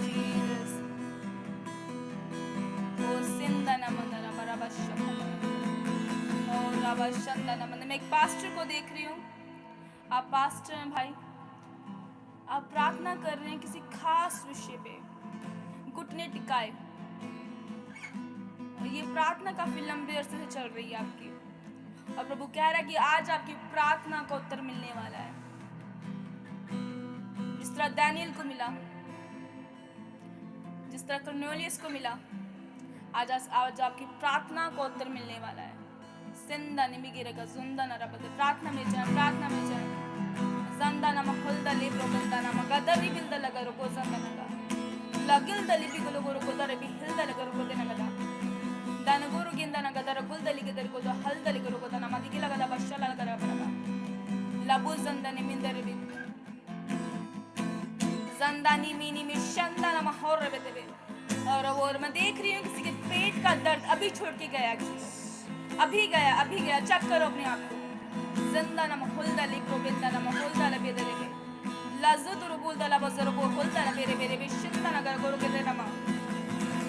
जीसस। ओ सिंदाना मंदर बरबा शखंदाना और रबा शंदाना मंदर। मैं एक पास्टर को देख रही हूँ। आप पास्टर हैं भाई, आप प्रार्थना कर रहे हैं किसी खास विषय पे, घुटने टिकाए, और ये प्रार्थना काफी लंबे अरसे से चल रही है आपकी। और प्रभु कह रहा है कि आज आपकी प्रार्थना का उत्तर मिलने वाला है। जिस तरह दानियल को मिला, जिस तरह कर्नेलियस को मिला, आज आपकी प्रार्थना का उत्तर मिलने वाला है। सिंदा निमिगिरेगा जुंदा न रबते। प्रार्थना में जाए, प्रार्थना में जाए। ज़ंदाना मखुल्दा लिब्रो बंदाना मगदरी बिल्दा लगा रुको ज़ंदाना लगिल दली भी गुलो गुरो कोदर भी हिल दल करो कोदे नगदा दान गुरु गिंदा नगदर गुल दली के दर को जो हल दली करो कोदे ना मदी की लगा दा बश्शा लगा करा पड़ा लबु ज़ंदानी मिंदर भी ज़ंदानी मिनी में शंदाना महौर रबते बे। और मैं देख रही हूँ किसी के पेट का दर्द अभी छोड़ के गया, अभी गया। चेक करो अपने आप को। ज़ंदाना मखुल्दा लिब्रो बिंदाना मखुल्दा लबे दले लाजुद रुबुल्दा लबज़रबो खुल्दा लबेरे बेरे बिशंदा नगर गुरु के नमा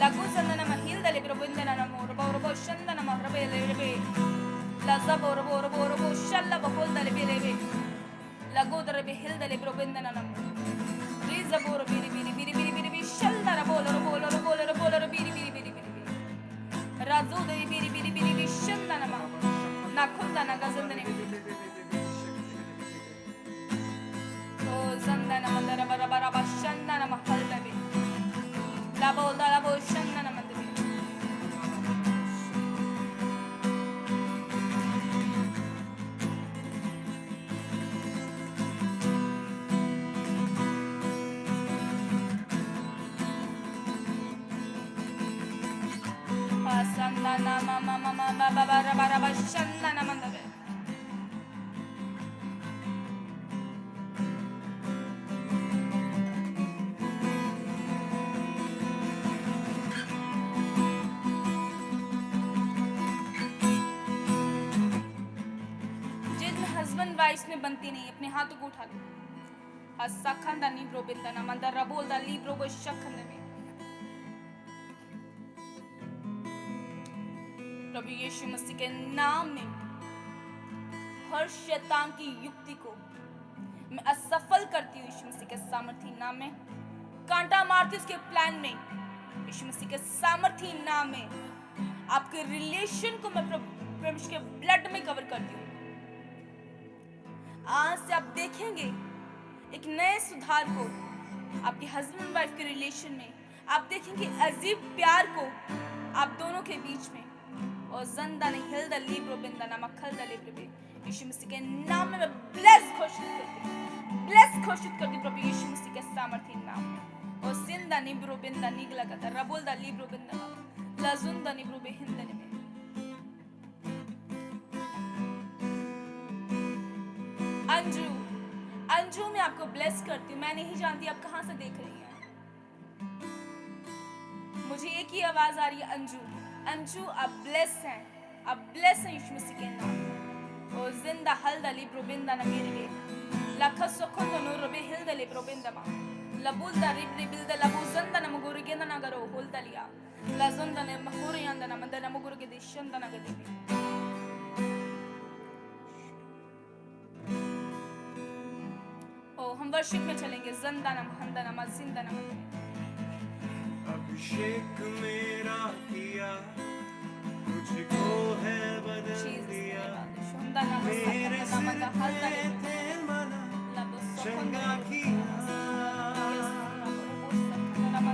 लागू ज़ंदाना महिल दले बिरो बिंदाना नमो रबो शंदाना महरबे लेबे लाज़बो रबो शल्ला बखुल्दा लेबे लेबे लागू दरबे हिल दले बिरो बिंदाना नमो रीज़बो बिरी शल्ला रबो बिरी राजू दे बिरी बिशंदा नमा नाखुल्दा नगज़ंदने ज़ंदाना मंदर बरबा शंदाना महल लबे लाबो शंदाना मंदर। संदाना मामा बरबा शंदाना मंदर। लाइफ में बनती नहीं। अपने हाथों को उठा लो। हसखंदा नीब्रो बिंदना मंदा रबोल दा लीब्रो को शखंद में प्रभु यीशु मसीह के नाम में हर शैतान की युक्ति को मैं असफल करती हूँ यीशु मसीह के सामर्थी नाम में। कांटा मारती उसके प्लान में यीशु मसीह के सामर्थी नाम में। आपके रिलेशन को मैं प्रभु के ब्लड में कवर करती हूँ। आज से आप देखेंगे एक नए सुधार को आपके हस्बैंड वाइफ के रिलेशन में। आप देखेंगे अजीब प्यार को आप दोनों के बीच में। और ज़ंदा ने हिल द लीब्रो बिंदा ना मखल द लीब्रो बे यीशु मसीह के नाम में मैं ब्लेस घोषित करती हूँ। ब्लेस घोषित करती हूँ प्रभु यीशु मसीह के सामर्थी नाम में। और सिंदा निब्रो बिंदा निगला का रबोल द लीब्रो बिंदा लजुंदा निब्रो बे हिंदने में। अंजू मैं आपको ब्लेस करती हूँ। मैं नहीं जानती आप कहां से देख रही हैं। मुझे एक ही आवाज आ रही है, अंजू आप ब्लेस हैं। आप ब्लेस हैं यीशु मसीह के नाम। और जिंदा हल दली प्रोबिंदा न मेरे लख सोखंद नो रबे हिल दले प्रोबिंदा मा लबुल दा रिब रिबिल द लबु जंदा न मगुर गेंदा न गरो होल दलिया लजंदा न महुर यंदा न मंदा न मगुर के दिशंदा न गदे। हम वर्शिप में चलेंगे। ज़ंदानम हंदनम जिंदनम। अभिषेक मेरा किया मुझको है बदल दिया। मेरे सिर पे मना चंगा किया।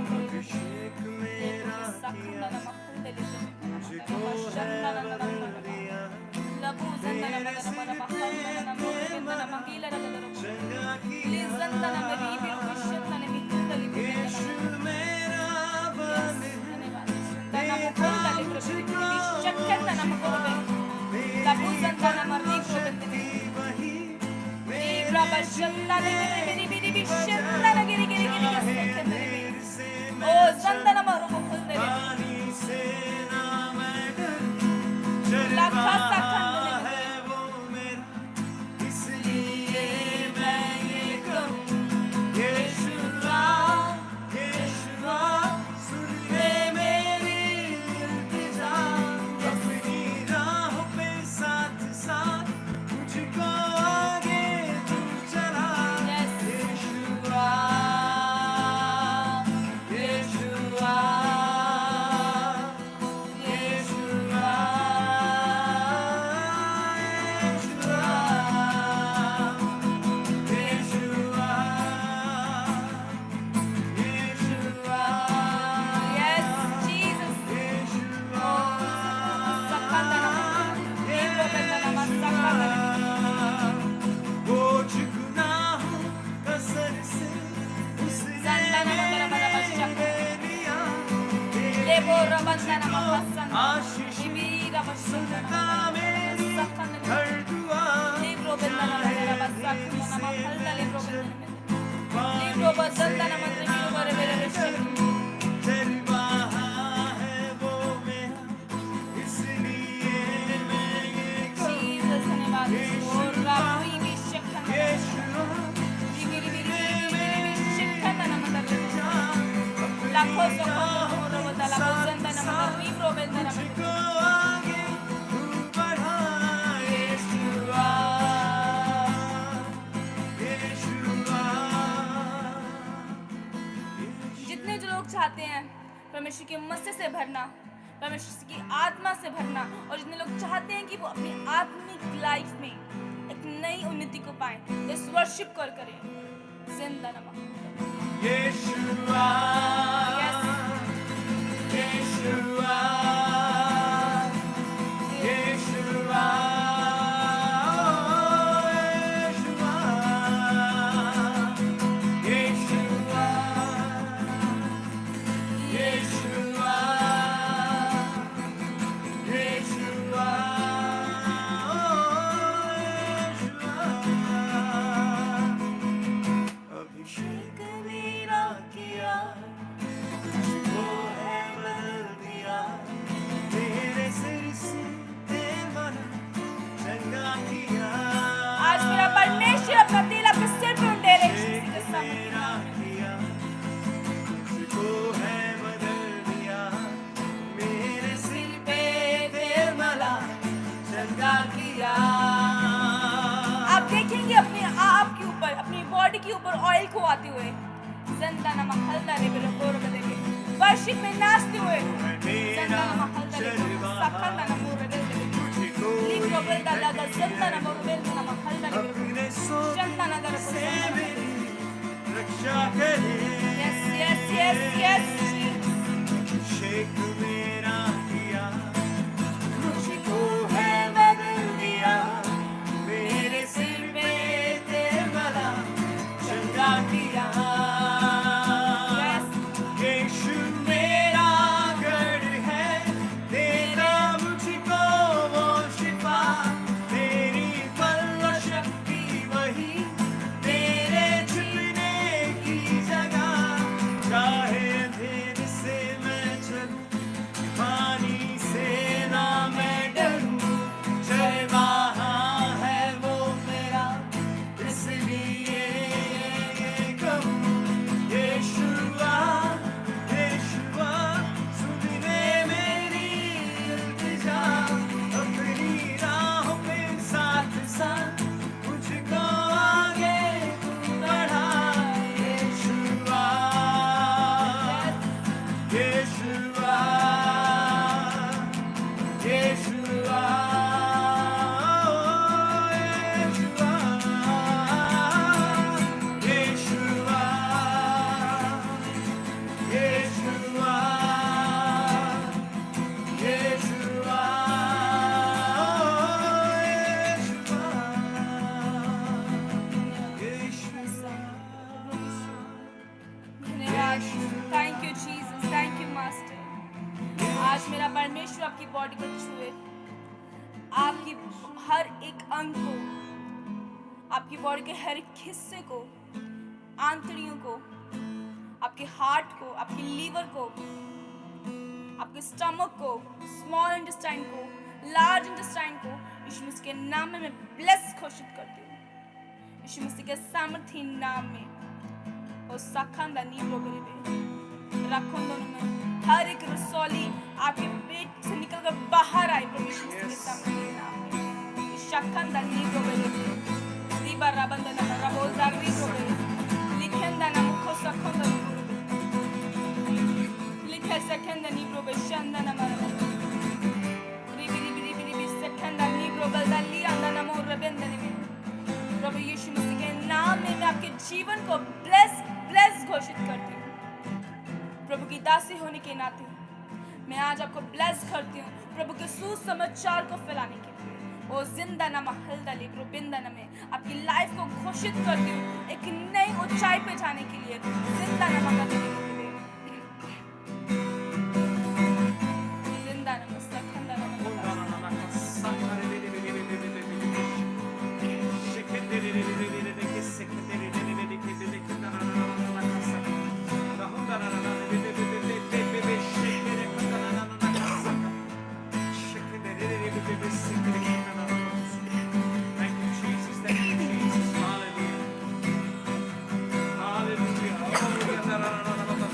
अभिषेक मेरा किया मुझको है बदल दिया। मेरे सिर पे मना चंगा किया। यीशु मेरा बल देता मुझको मेरी शक्ति वही मेरा पानी से ना मैं डरूं। चलता है वो मेरा इसलिए मैं ये कहूं यीशुआ यीशुआ सुन ले मेरी इल्तिजा। अपनी राह पे साथ साथ मुझको आगे तू चला। यीशुआ यीशुआ यीशुआ आशीष सुनता मेरी हर दुआ। तेरी वहाँ है वो मेरा इसलिए मैं ये कहूं यीशुआ मुझको आगे तू बढ़ा। यीशुआ यीशुआ। जितने जो लोग चाहते हैं परमेश्वर के मसीह से भरना, परमेश्वर की आत्मा से भरना, और जितने लोग चाहते हैं कि वो अपनी आत्मिक लाइफ में एक नई उन्नति को पाएं, इस वर्शिप कॉल करें। जिंदा नमा यीशुआ यीशुआ यीशुआ यीशुआ यीशुआ यीशुआ अभिषेक मेरा किया अपनी बॉडी के ऊपर ऑयल को आते हुए जिंदा नमा हल्दा रे बेरो गोर बदेगे वर्शिप में नाचते हुए जिंदा नमा हल्दा रे सकंदा नमो रे बेरो लिखो बेलदा दादा जिंदा नमा बेलदा नमा हल्दा रे बेरो जिंदा ना दर से रक्षा करे यस यस यस यस शेख मेरा किया मुझको है बदल दिया मेरे सिर पे तेरे वाला चंदा दिया यीशु मेरा गढ़ है देना मुझको वो शिफा तेरी बल शक्ति वही तेरे छुपने की जगह चाहे अंधेर से मैं चलूं पानी से ना मैं डरूं जय वहाँ है वो मेरा इसलिए ये कहूँ यीशुआ यीशुआ सुनने मेरी इल्तिजा अपनी राहों पे साथ साथ मुझको आगे तू बढ़ा यीशुआ Yeshua, Yeshua, Yeshua, Yeshua, Yeshua, धन्यवाद thank you Jesus thank you master आज मेरा परमेश्वर आपकी बॉडी को छुए आपकी हर एक अंग को आपकी बॉडी के हर एक हिस्से को आंतड़ियों को आपके हार्ट को आपके लीवर को आपके स्टमक को स्मॉल इंटेस्टाइन को लार्ज इंटेस्टाइन को यीशु मसीह के नाम में मैं ब्लेस घोषित करती हूँ यीशु मसीह के सामर्थी नाम में और साखंदा नीब्रो बेरे रखों दोनों में हर एक रसौली आपके पेट से निकलकर बाहर आए प्रभु यीशु मसीह के सामर्थी नाम में शाखंदा नीब्रो बेरे दीबा राबंदा ना राबोल जागरी बेरे लिखेंदा ना मुखो साखंदा लिखे सेकंदा नीब्रो बे शंदा ना मारा रिबी सेकंदा नीब्रो बलदा लिया ना मोर रबेंदा ने प्रभु यीशु मसीह के नाम में मैं आपके जीवन को ब्लेस घोषित करती हूँ प्रभु की दासी होने के नाते मैं आज आपको ब्लेस करती हूँ प्रभु के सुसमाचार को फैलाने के लिए ओ जिंदा नमा हल्दली प्रबिंदा में आपकी लाइफ को घोषित करती हूँ एक नई ऊंचाई पे जाने के लिए जिंदा नमा जिंदा नमा सखंदा नमा Hallelujah.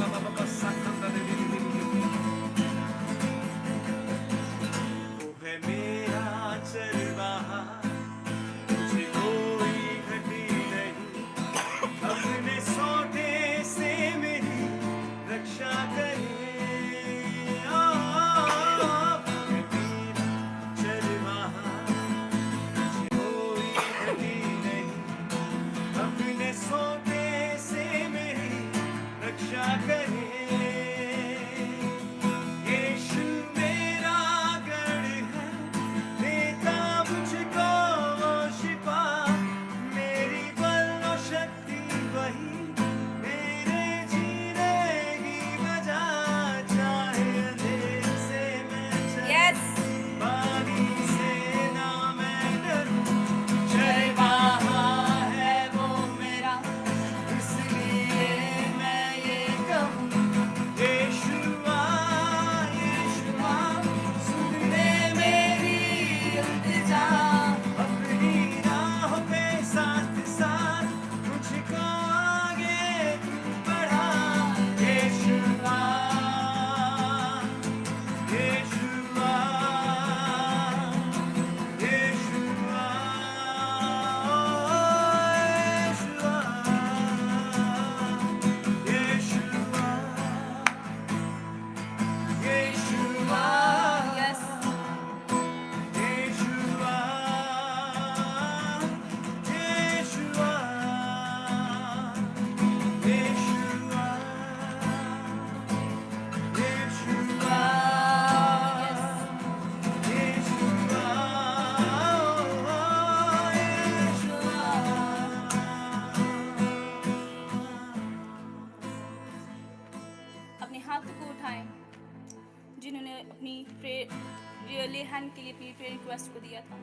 रियली हैंड के लिए अपनी प्रेयर रिक्वेस्ट को दिया था।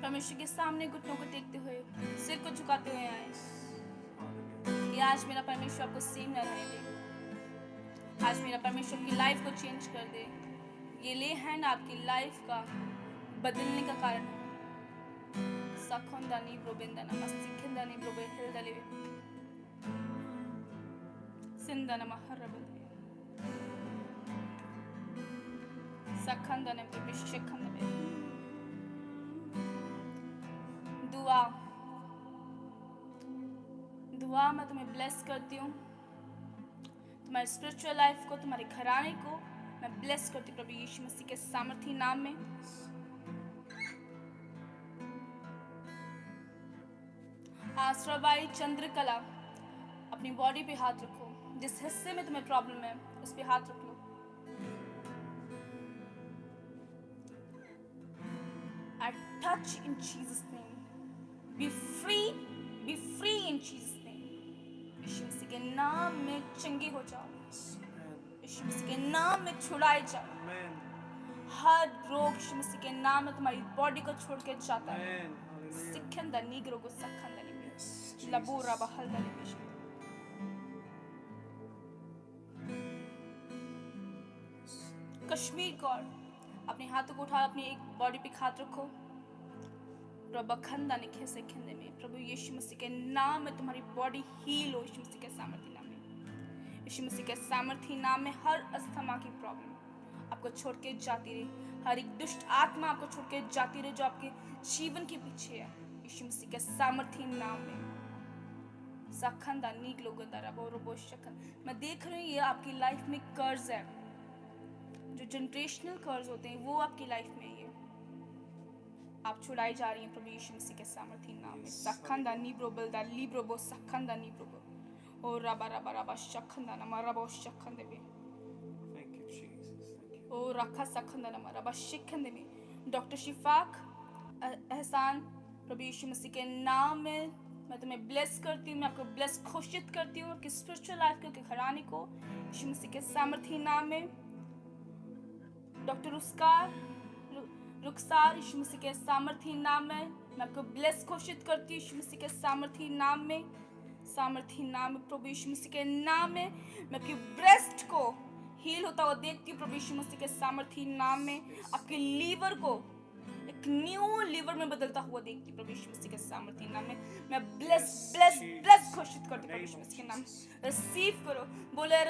परमेश्वर के सामने घुटनों को टेकते हुए, सिर को झुकाते हुए आए कि आज मेरा परमेश्वर आपको सेम न रहने दे। आज मेरा परमेश्वर की लाइफ को चेंज कर दे। ये ले हैंड आपकी लाइफ का बदलने का कारण है। सखंदानी ब्रोबेंदाना मस्तिखंदानी ब्रोबे हिलदले सिंदाना महरबल सखंदाने ब्रोबेशखंदे दुआ मैं तुम्हें ब्लेस करती हूँ। तुम्हारी स्पिरिचुअल लाइफ को, तुम्हारे घराने को मैं ब्लेस करती हूँ प्रभु यीशु मसीह के सामर्थी नाम में। आश्रवाई चंद्रकला अपनी बॉडी पे हाथ रखो। जिस हिस्से में तुम्हें प्रॉब्लम है उस पे हाथ रख लो। I touch in Jesus name. Be free in Jesus name. यीशु मसीह के नाम में चंगी हो जाओ। यीशु मसीह के नाम में छुड़ाए जाओ। हर रोग यीशु मसीह के नाम में तुम्हारी बॉडी को छोड़ के जाता है। सिखंदा नीग्रो को सखंदा नी लबूरा बहलदा नी। कश्मीर गॉड अपने हाथों को उठा, अपनी एक बॉडी पे हाथ रखो। प्रभखंदा ने खेसे खंदे में प्रभु यीशु मसीह के नाम में तुम्हारी बॉडी हील हो। यीशु मसीह के सामर्थी नाम में, यीशु मसीह के सामर्थी नाम में हर अस्थमा की प्रॉब्लम आपको छोड़ के जाती रही। हर एक दुष्ट आत्मा आपको छोड़ के जाती रही जो आपके जीवन के पीछे है। यीशु मसीह के सामर्थी नाम में सखंदा नीक लोगों दरा बोरो शकन। मैं देख रही हूँ ये आपकी लाइफ में कर्ज है, जो जनरेशनल कर्ज होते हैं वो आपकी लाइफ में ये आप छुड़ाई जा रही हैं प्रभु यीशु मसीह के सामर्थी नाम में। सखंदा नीब्रो बलदा लीब्रो बो सखंदा नीब्रो बो ओ रबा रबा रबा शखंदा नमा रबो शखंदे में ओ रखा सखंदा नमा रबा शिखंदे में। डॉक्टर शिफाक एहसान प्रभु यीशु मसीह के नाम में मैं तुम्हें ब्लेस करती हूँ। मैं आपको ब्लेस घोषित करती हूँ कि स्पिरिचुअल लाइफ के घराने को यीशु मसीह के सामर्थी नाम में। डॉक्टर रुखसार यीशु मसीह के सामर्थी नाम में मैं आपको ब्लेस घोषित करती हूँ। यीशु मसीह के सामर्थी नाम में, सामर्थी नाम में प्रभु यीशु मसीह के नाम में मैं आपकी ब्रेस्ट को हील होता हुआ देखती हूँ प्रभु यीशु मसीह के सामर्थी नाम में। आपके लीवर को एक न्यू लीवर में बदलता हुआ देखती हूँ प्रभु यीशु मसीह के सामर्थी नाम में। मैं ब्लेस ब्लेस ब्लेस घोषित करती हूँ प्रभु यीशु मसीह के नाम में। रिसीव करो, बोले आई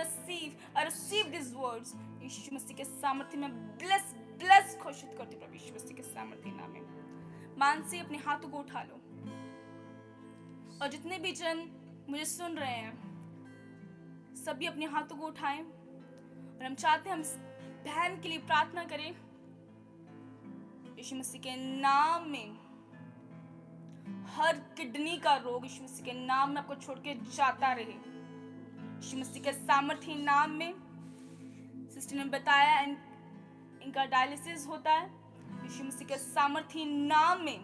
रिसीव दिस वर्ड्स। यीशु मसीह के सामर्थी में ब्लेस ब्लेस घोषित करती हूँ प्रभु यीशु मसीह के सामर्थी नाम में। मानसी अपने हाथों को उठा लो और जितने भी जन मुझे सुन रहे हैं सभी अपने हाथों को उठाएं और हम चाहते हैं हम बहन के लिए प्रार्थना करें। यीशु मसीह के नाम में हर किडनी का रोग यीशु मसीह के नाम में आपको छोड़ के जाता रहे। यीशु मसीह के सामर्थी नाम में सिस्टर ने बताया इनका डायलिसिस होता है। यीशु मसीह के सामर्थी नाम में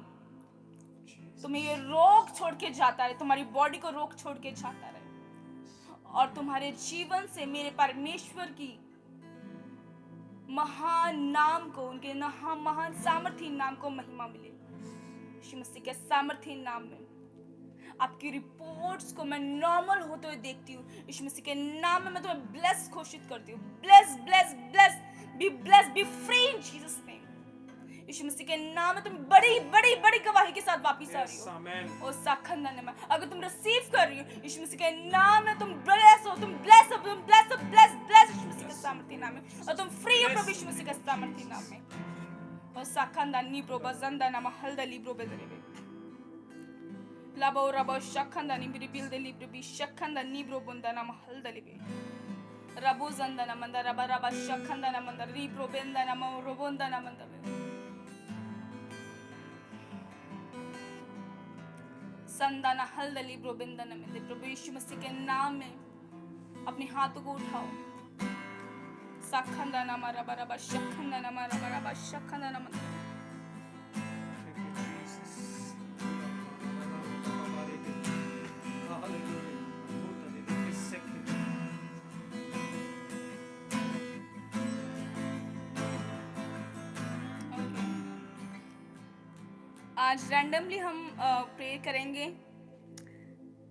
तुम्हें ये रोग छोड़ के जाता है, तुम्हारी बॉडी को रोग छोड़ के जाता रहे और तुम्हारे जीवन से मेरे परमेश्वर की महान नाम को, उनके महान सामर्थी नाम को महिमा मिले। यीशु मसीह के सामर्थी नाम में आपकी रिपोर्ट्स को मैं नॉर्मल होते हुए देखती हूँ। यीशु मसीह के नाम में मैं तुम्हें ब्लेस घोषित करती हूँ। Bless bless bless be free in Jesus name. Yeshu Masih के नाम में तुम बड़ी बड़ी बड़ी गवाही के साथ वापस आ रही हो। और साखंदा ने अगर तुम रिसीव कर रही हो यीशु मसीह के नाम में तुम ब्लेस हो, तुम ब्लेस हो, तुम ब्लेस हो, ब्लेस ब्लेस यीशु मसीह के सामर्थी नाम में और तुम फ्री हो प्रभु यीशु मसीह के सामर्थी नाम में। और साखंदा नीब्रो बजंदा नाम हल्दा लिब्रो बेदरे लाबो रबो शखंदा निब्री बिल्दे लिब्रो बी शखंदा नीब्रो बंदा नाम हल्दा लिबे रबो जंदा नाम मंदा रबा रबा शखंदा नाम मंदा लिब्रो बेंदा नाम रोबोंदा नाम मंदा संदाना हल्दली ब्रोबिंदा नमिंदे। प्रभु यीशु मसीह के नाम में अपने हाथों को उठाओ। साखंदा नाम रबा रबा शखंदा नाम रबा रबा शखंदा नाम। आज रैंडमली हम प्रे करेंगे।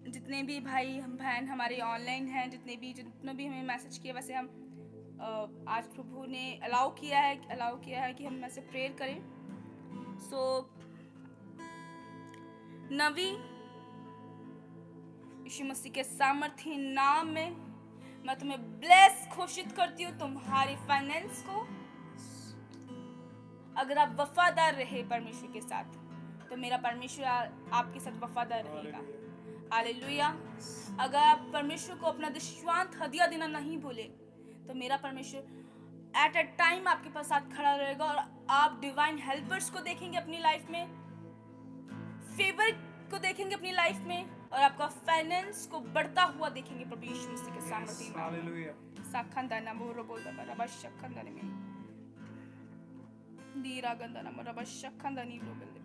जितने भी भाई हम बहन हमारे ऑनलाइन हैं, जितने भी हमें मैसेज किए, वैसे हम आज प्रभु ने अलाउ किया है कि हम ऐसे प्रेयर करें। सो नवी यीशु मसीह के सामर्थी नाम में मैं तुम्हें ब्लेस घोषित करती हूँ, तुम्हारे फाइनेंस को। अगर आप वफादार रहे परमेश्वर के साथ, तो मेरा परमेश्वर आपके साथ वफादार रहेगा। हालेलुया। अगर आप परमेश्वर को अपना दृष्टांत हदिया देना नहीं भूले, तो मेरा परमेश्वर एट अ टाइम आपके पास साथ खड़ा रहेगा और आप डिवाइन हेल्पर्स को देखेंगे अपनी लाइफ में, फेवर को देखेंगे अपनी लाइफ में, और आपका फाइनेंस को बढ़ता हुआ देखेंगे प्रभु यीशु मसीह के सामर्थ्य में। हालेलुया। साखंदाना मोरो बोलदा बराबर शखंदाने में दीरा गंदाना बराबर शखंदानी रो बोलदे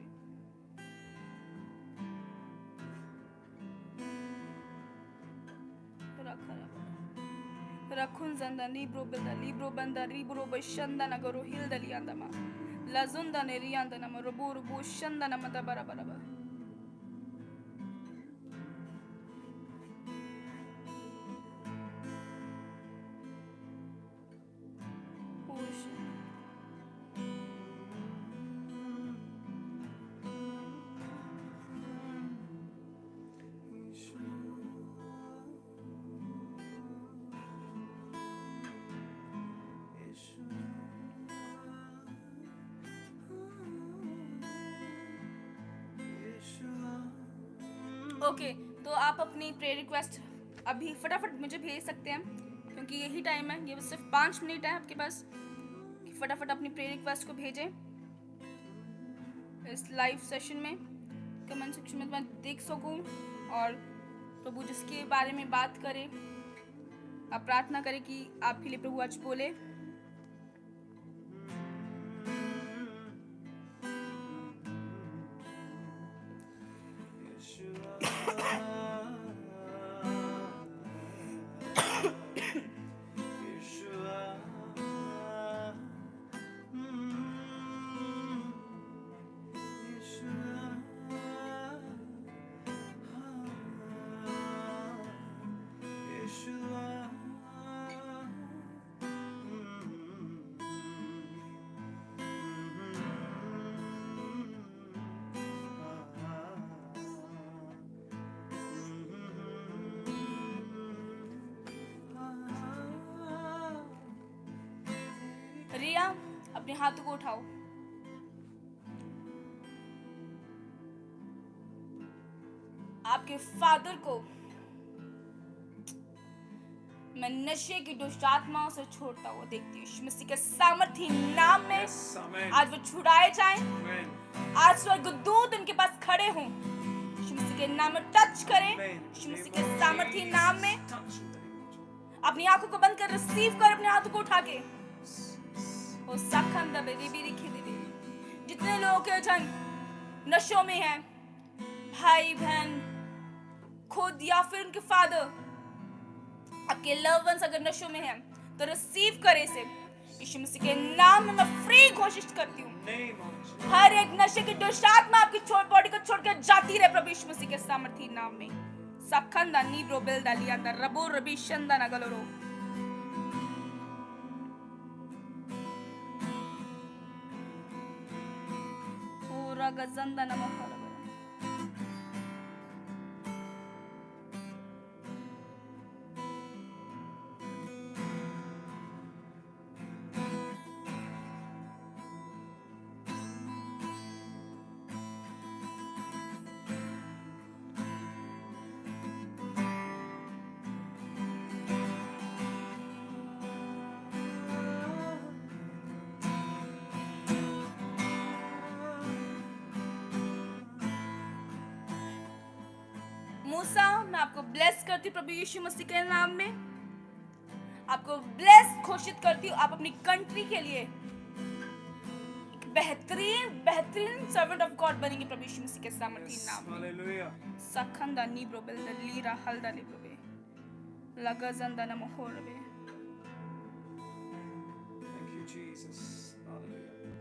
रखुन जंदा libro banda libro bashanda na goro hilda liandama lazunda ne rianda na robo robo shanda na mata bara bara ba okay, तो आप अपनी प्रेयर रिक्वेस्ट अभी फटाफट मुझे भेज सकते हैं, क्योंकि यही टाइम है, ये सिर्फ 5 मिनट है आपके पास। फटाफट अपनी प्रेयर रिक्वेस्ट को भेजें इस लाइव सेशन में, कमेंट सेक्शन में मैं देख सकूं, और प्रभु जिसके बारे में बात करे, आप प्रार्थना करें कि आपके लिए प्रभु आज बोले। रिया, अपने हाथों को उठाओ। आपके फादर को मैं नशे की दुष्ट आत्माओं से छोड़ता हुआ देखती हूँ। यीशु मसीह के सामर्थी नाम में आज वो छुड़ाए जाएं। आज स्वर्गदूत उनके पास खड़े हों, यीशु मसीह के नाम में टच करें। यीशु मसीह के सामर्थी नाम में अपनी आंखों को बंद कर रिसीव कर, अपने हाथों को उठा के ओ साखंदा बेरी बेरी खिदे। जितने लोग हैं जन नशों में हैं, भाई बहन खुद या फिर उनके फादर, आपके लव वंस अगर नशों में हैं, तो रिसीव करे इसे। यीशु मसीह के नाम में मैं फ्री घोषित करती हूँ। हर एक नशे की दुष्ट आत्मा आपकी बॉडी को छोड़ कर जाती रहे प्रभु यीशु मसीह के सामर्थी नाम में। साखंदा नीब्रो बेलदा लियांदा रबो रबी शंदा नगलोरो। ओ रगजंदा नमः। मूसा, मैं आपको ब्लेस करती हूँ प्रभु यीशु मसीह के नाम में। आपको ब्लेस घोषित करती हूँ। आप अपनी कंट्री के लिए एक बेहतरीन सर्वेंट ऑफ गॉड बनेंगे प्रभु यीशु मसीह के सामर्थी नाम में। हालेलुया। सखंदा नीब्रो बेल लीरा हल्दा लिब्रो बे लगजंदा नमोहरबे। Thank you Jesus. Hallelujah.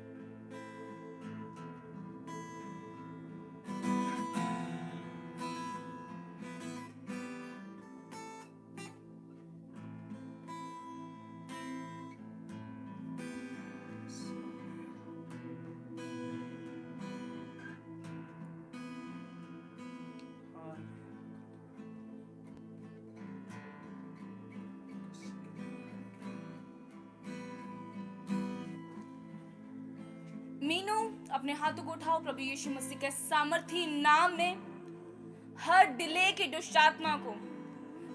Meenu, अपने हाथों को उठाओ प्रभु यीशु मसीह के सामर्थी नाम में। हर डिले की दुष्ट आत्मा को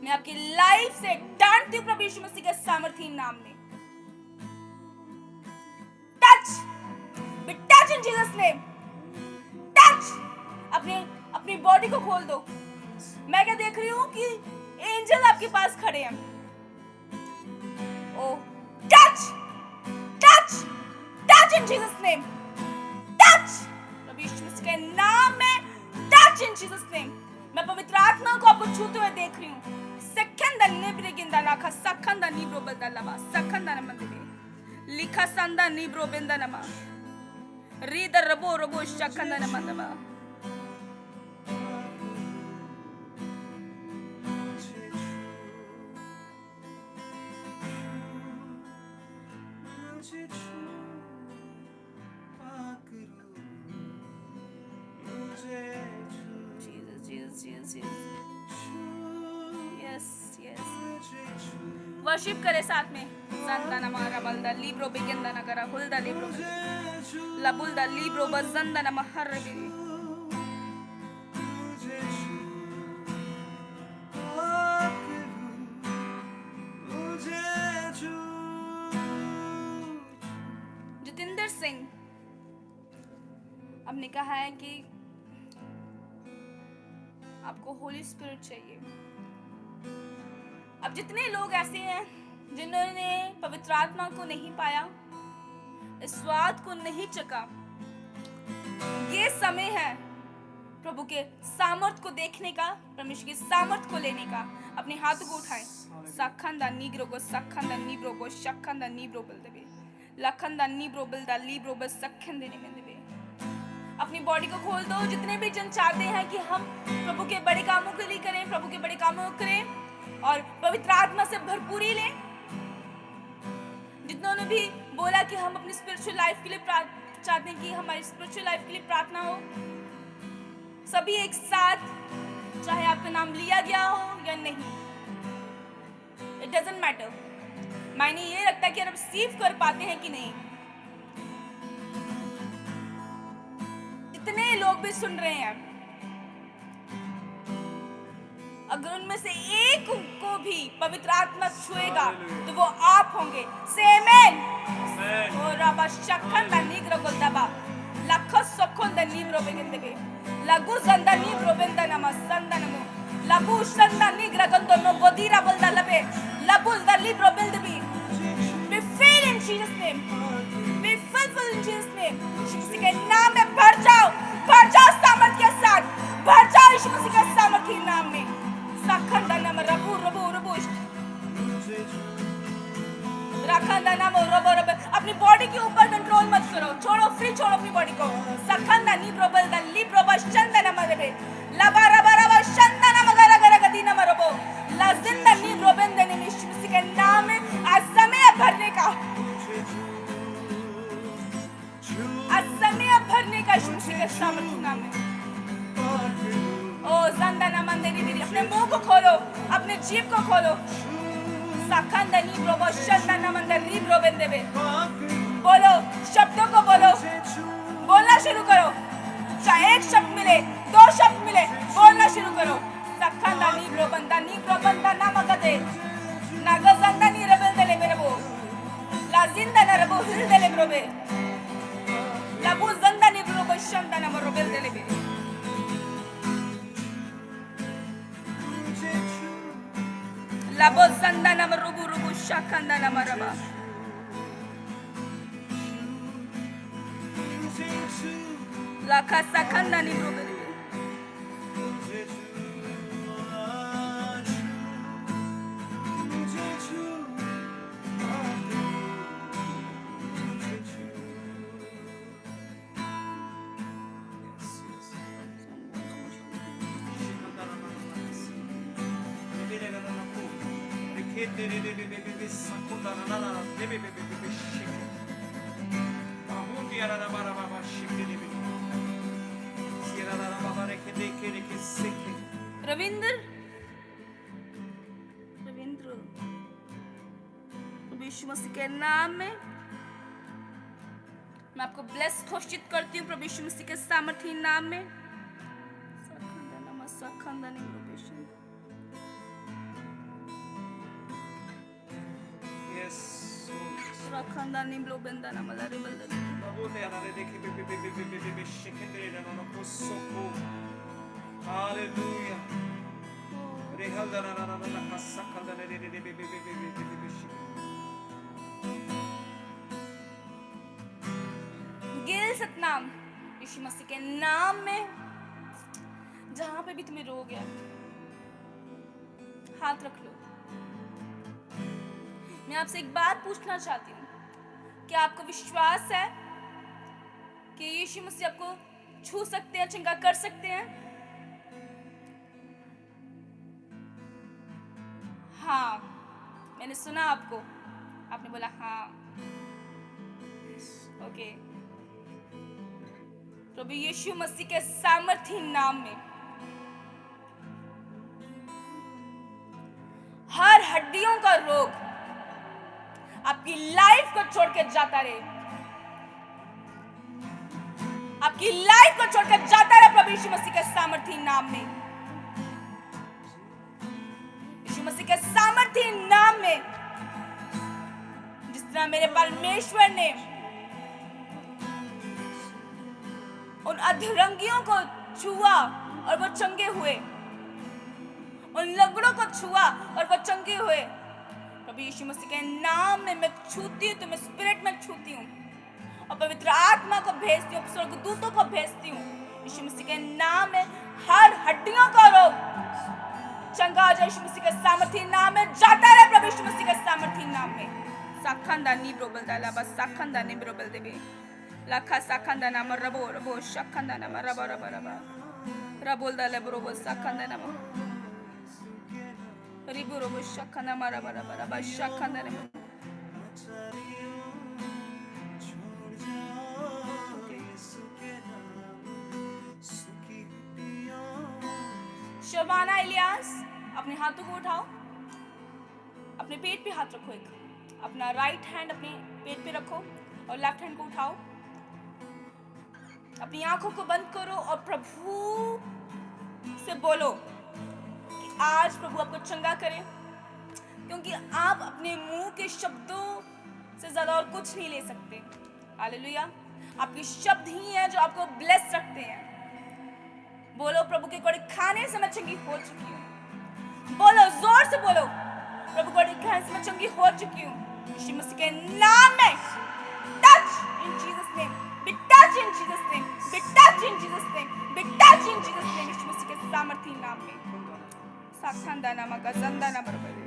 मैं आपकी लाइफ से डांटती हूँ प्रभु यीशु मसीह के सामर्थी नाम में। Touch, be touch in Jesus name. Touch, अपनी बॉडी को खोल दो। मैं क्या देख रही हूँ कि एंजल आपके पास खड़े हैं। Oh touch, touch, touch in Jesus name. Touch, प्रभु यीशु मसीह के नाम में टच इन जीसस नेम। मैं पवित्र आत्मा को आपको छूते हुए देख रही हूँ। सेकंड निब्रे गिंदा लाखा सखंदा निब्रो बदलवा सखंदा नमदे लिखा संदा निब्रो बिंदा नमा रीदर रबो रबो सखंदा नमदवा। वर्शिप करे साथ में। संदना मारा बलदा लिब्रो बिगंदा नगरा हुलदा लिब्रो लबुलदा लिब्रो बजंदा न महरबी। जितेंद्र सिंह, हमने कहा है कि आपको होली स्पिरिट चाहिए। अब जितने लोग ऐसे हैं जिन्होंने पवित्र आत्मा को नहीं पाया, इस स्वाद को नहीं चखा, ये समय है प्रभु के सामर्थ को देखने का, परमेश्वर की सामर्थ को लेने का। अपने हाथों को उठाएं। साखंदा नीग्रो को सखंदा नीब्रो को शखंदा नीब्रो बल देवे लखंदा नीब्रो बलदा लीब्रो बस सखंदे ने में देवे। अपनी बॉडी को खोल दो। जितने भी जन चाहते हैं कि हम प्रभु के बड़े कामों के लिए करें, प्रभु के बड़े कामों को करें और पवित्र आत्मा से भरपूरी लें, जिन्होंने भी बोला कि हम अपनी स्पिरिचुअल लाइफ के लिए चाहते हैं कि हमारी स्पिरिचुअल लाइफ के लिए प्रार्थना हो, सभी एक साथ, चाहे आपका नाम लिया गया हो या नहीं, इट डजंट मैटर। मायने ये रखता है कि आप रिसीव कर पाते हैं कि नहीं। जितने लोग भी सुन रहे हैं, अगर उनमें से एक को भी पवित्र आत्मा छुएगा तो वो आप होंगे। से आमेन। और रबा शक्खन द नीग्रो गोदबा लखो सखोन द नीग्रो बेगिंदे लगु संदा नीग्रो बेंदा नम संदनमो लगु संदा नीग्रा गंदो नो गोदीरा बोलदा लबे लबुल the लीब्रो बेंदबी। Be filled in Jesus name. Be filled in Jesus name. यीशु मसीह के नाम में भर जाओ सामर्थ के साथ, भर जाओ यीशु मसीह के सामर्थ के नाम में। सखंदा नाम रबू रबू रबू रखंदा नाम रबू रबू। अपनी बॉडी के ऊपर कंट्रोल मत करो, छोड़ो, फ्री छोड़ो अपनी बॉडी को। सखंदा नीब्रो बलदा लीब्रो बशंदा नाम रबे लबा रबा रबा शंदा नाम गरा गरा गदी नाम रबो लाजिंदा नीब्रो बंदे ने यीशु मसीह के नाम में आज समय भरने का, आज समय भरने का यीशु मसीह के सामर्थ नाम में। ओ ज़ंदाना मंदिरी मेरी, अपने मुंह को खोलो, अपने जीभ को खोलो। साखंदा नीब्रो बशंदा मंदिर नीब्रो बंदेबे बोलो, शब्दों को बोलो, बोलना शुरू करो। चाहे एक शब्द मिले, दो शब्द मिले, बोलना शुरू करो। साखंदा नीब्रो बंदा नामगदे नागज़ंदा नी रबल देले मेरे वो लाजिंदा ना रबो हिल देले ब्रोबे लाबू ज़ंदा नी ब्रो बशंदा ना मरोबल देले मेरे लाबो ज़ंदा ना मरोबू रुबू शाखंदा ना मरबा लाखा साखंदा नी ब्रोबे। रविंद्र यीशु मसीह के नाम में मैं आपको ब्लेस घोषित करती हूँ प्रभु यीशु मसीह के सामर्थी नाम में। Yes. रखंदा निम्लो बेंदा ना मला रिबल दे। Hallelujah. गिल सतनाम यीशु मसीह के नाम में जहां पे भी तुम्हें रोग है हाथ रख लो। मैं आपसे एक बात पूछना चाहती हूँ, क्या आपको विश्वास है कि यीशु मसीह आपको छू सकते हैं, चंगा कर सकते हैं? हाँ, मैंने सुना आपको, आपने बोला हाँ। ओके, प्रभु यीशु मसीह के सामर्थी नाम में हर हड्डियों का रोग आपकी लाइफ को छोड़ के जाता रहे, आपकी लाइफ को छोड़कर जाता रहे प्रभु यीशु मसीह के सामर्थी नाम में। यीशु मसीह के सामर्थी नाम में जिस तरह मेरे परमेश्वर ने उन अधरंगियों को छुआ और वो चंगे हुए, उन लंगड़ों को छुआ और वो चंगे हुए, प्रभु यीशु मसीह के नाम में मैं छूती हूँ, तो मैं स्पिरिट में छूती हूँ और पवित्र आत्मा को भेजती हूँ, स्वर्गदूतों को भेजती हूँ। यीशु मसीह के नाम में हर हड्डियों का रोग चंगा हो जाए, यीशु मसीह के सामर्थी नाम में जाता रहे प्रभु यीशु मसीह के सामर्थी नाम में। साखंदा नीब्रो बलदाला बस साखंदा नीब्रो बल देबे लाखा साखंदा नाम रबो रबो साखंदा नाम रबो रबो रबो रबोल दाले बरोबो साखंदा नाम रिबो रबो साखंदा मारा बरा बरा बस साखंदा नाम। शबाना इलियास, अपने हाथों को उठाओ, अपने पेट पे हाथ रखो, एक अपना राइट हैंड अपने पेट पे रखो और लेफ्ट हैंड को उठाओ, अपनी आंखों को बंद करो और प्रभु से बोलो कि आज प्रभु आपको चंगा करे, क्योंकि आप अपने मुंह के शब्दों से ज्यादा और कुछ नहीं ले सकते। हालेलुया, आपके शब्द ही हैं जो आपको ब्लेस रखते हैं। बोलो, प्रभु के कोड़े खाने से मैं चंगी हो चुकी हूँ। बोलो, जोर से बोलो, प्रभु कोड़े खाने से मैं चंगी हो चुकी हूँ यीशु मसीह के नाम में। Touch in Jesus name, be touch in Jesus name, be touch in Jesus name, be touch in Jesus name, Yeshu Masih के सामर्थी नाम में। साखंदा नाम का जंदा नाम बरबर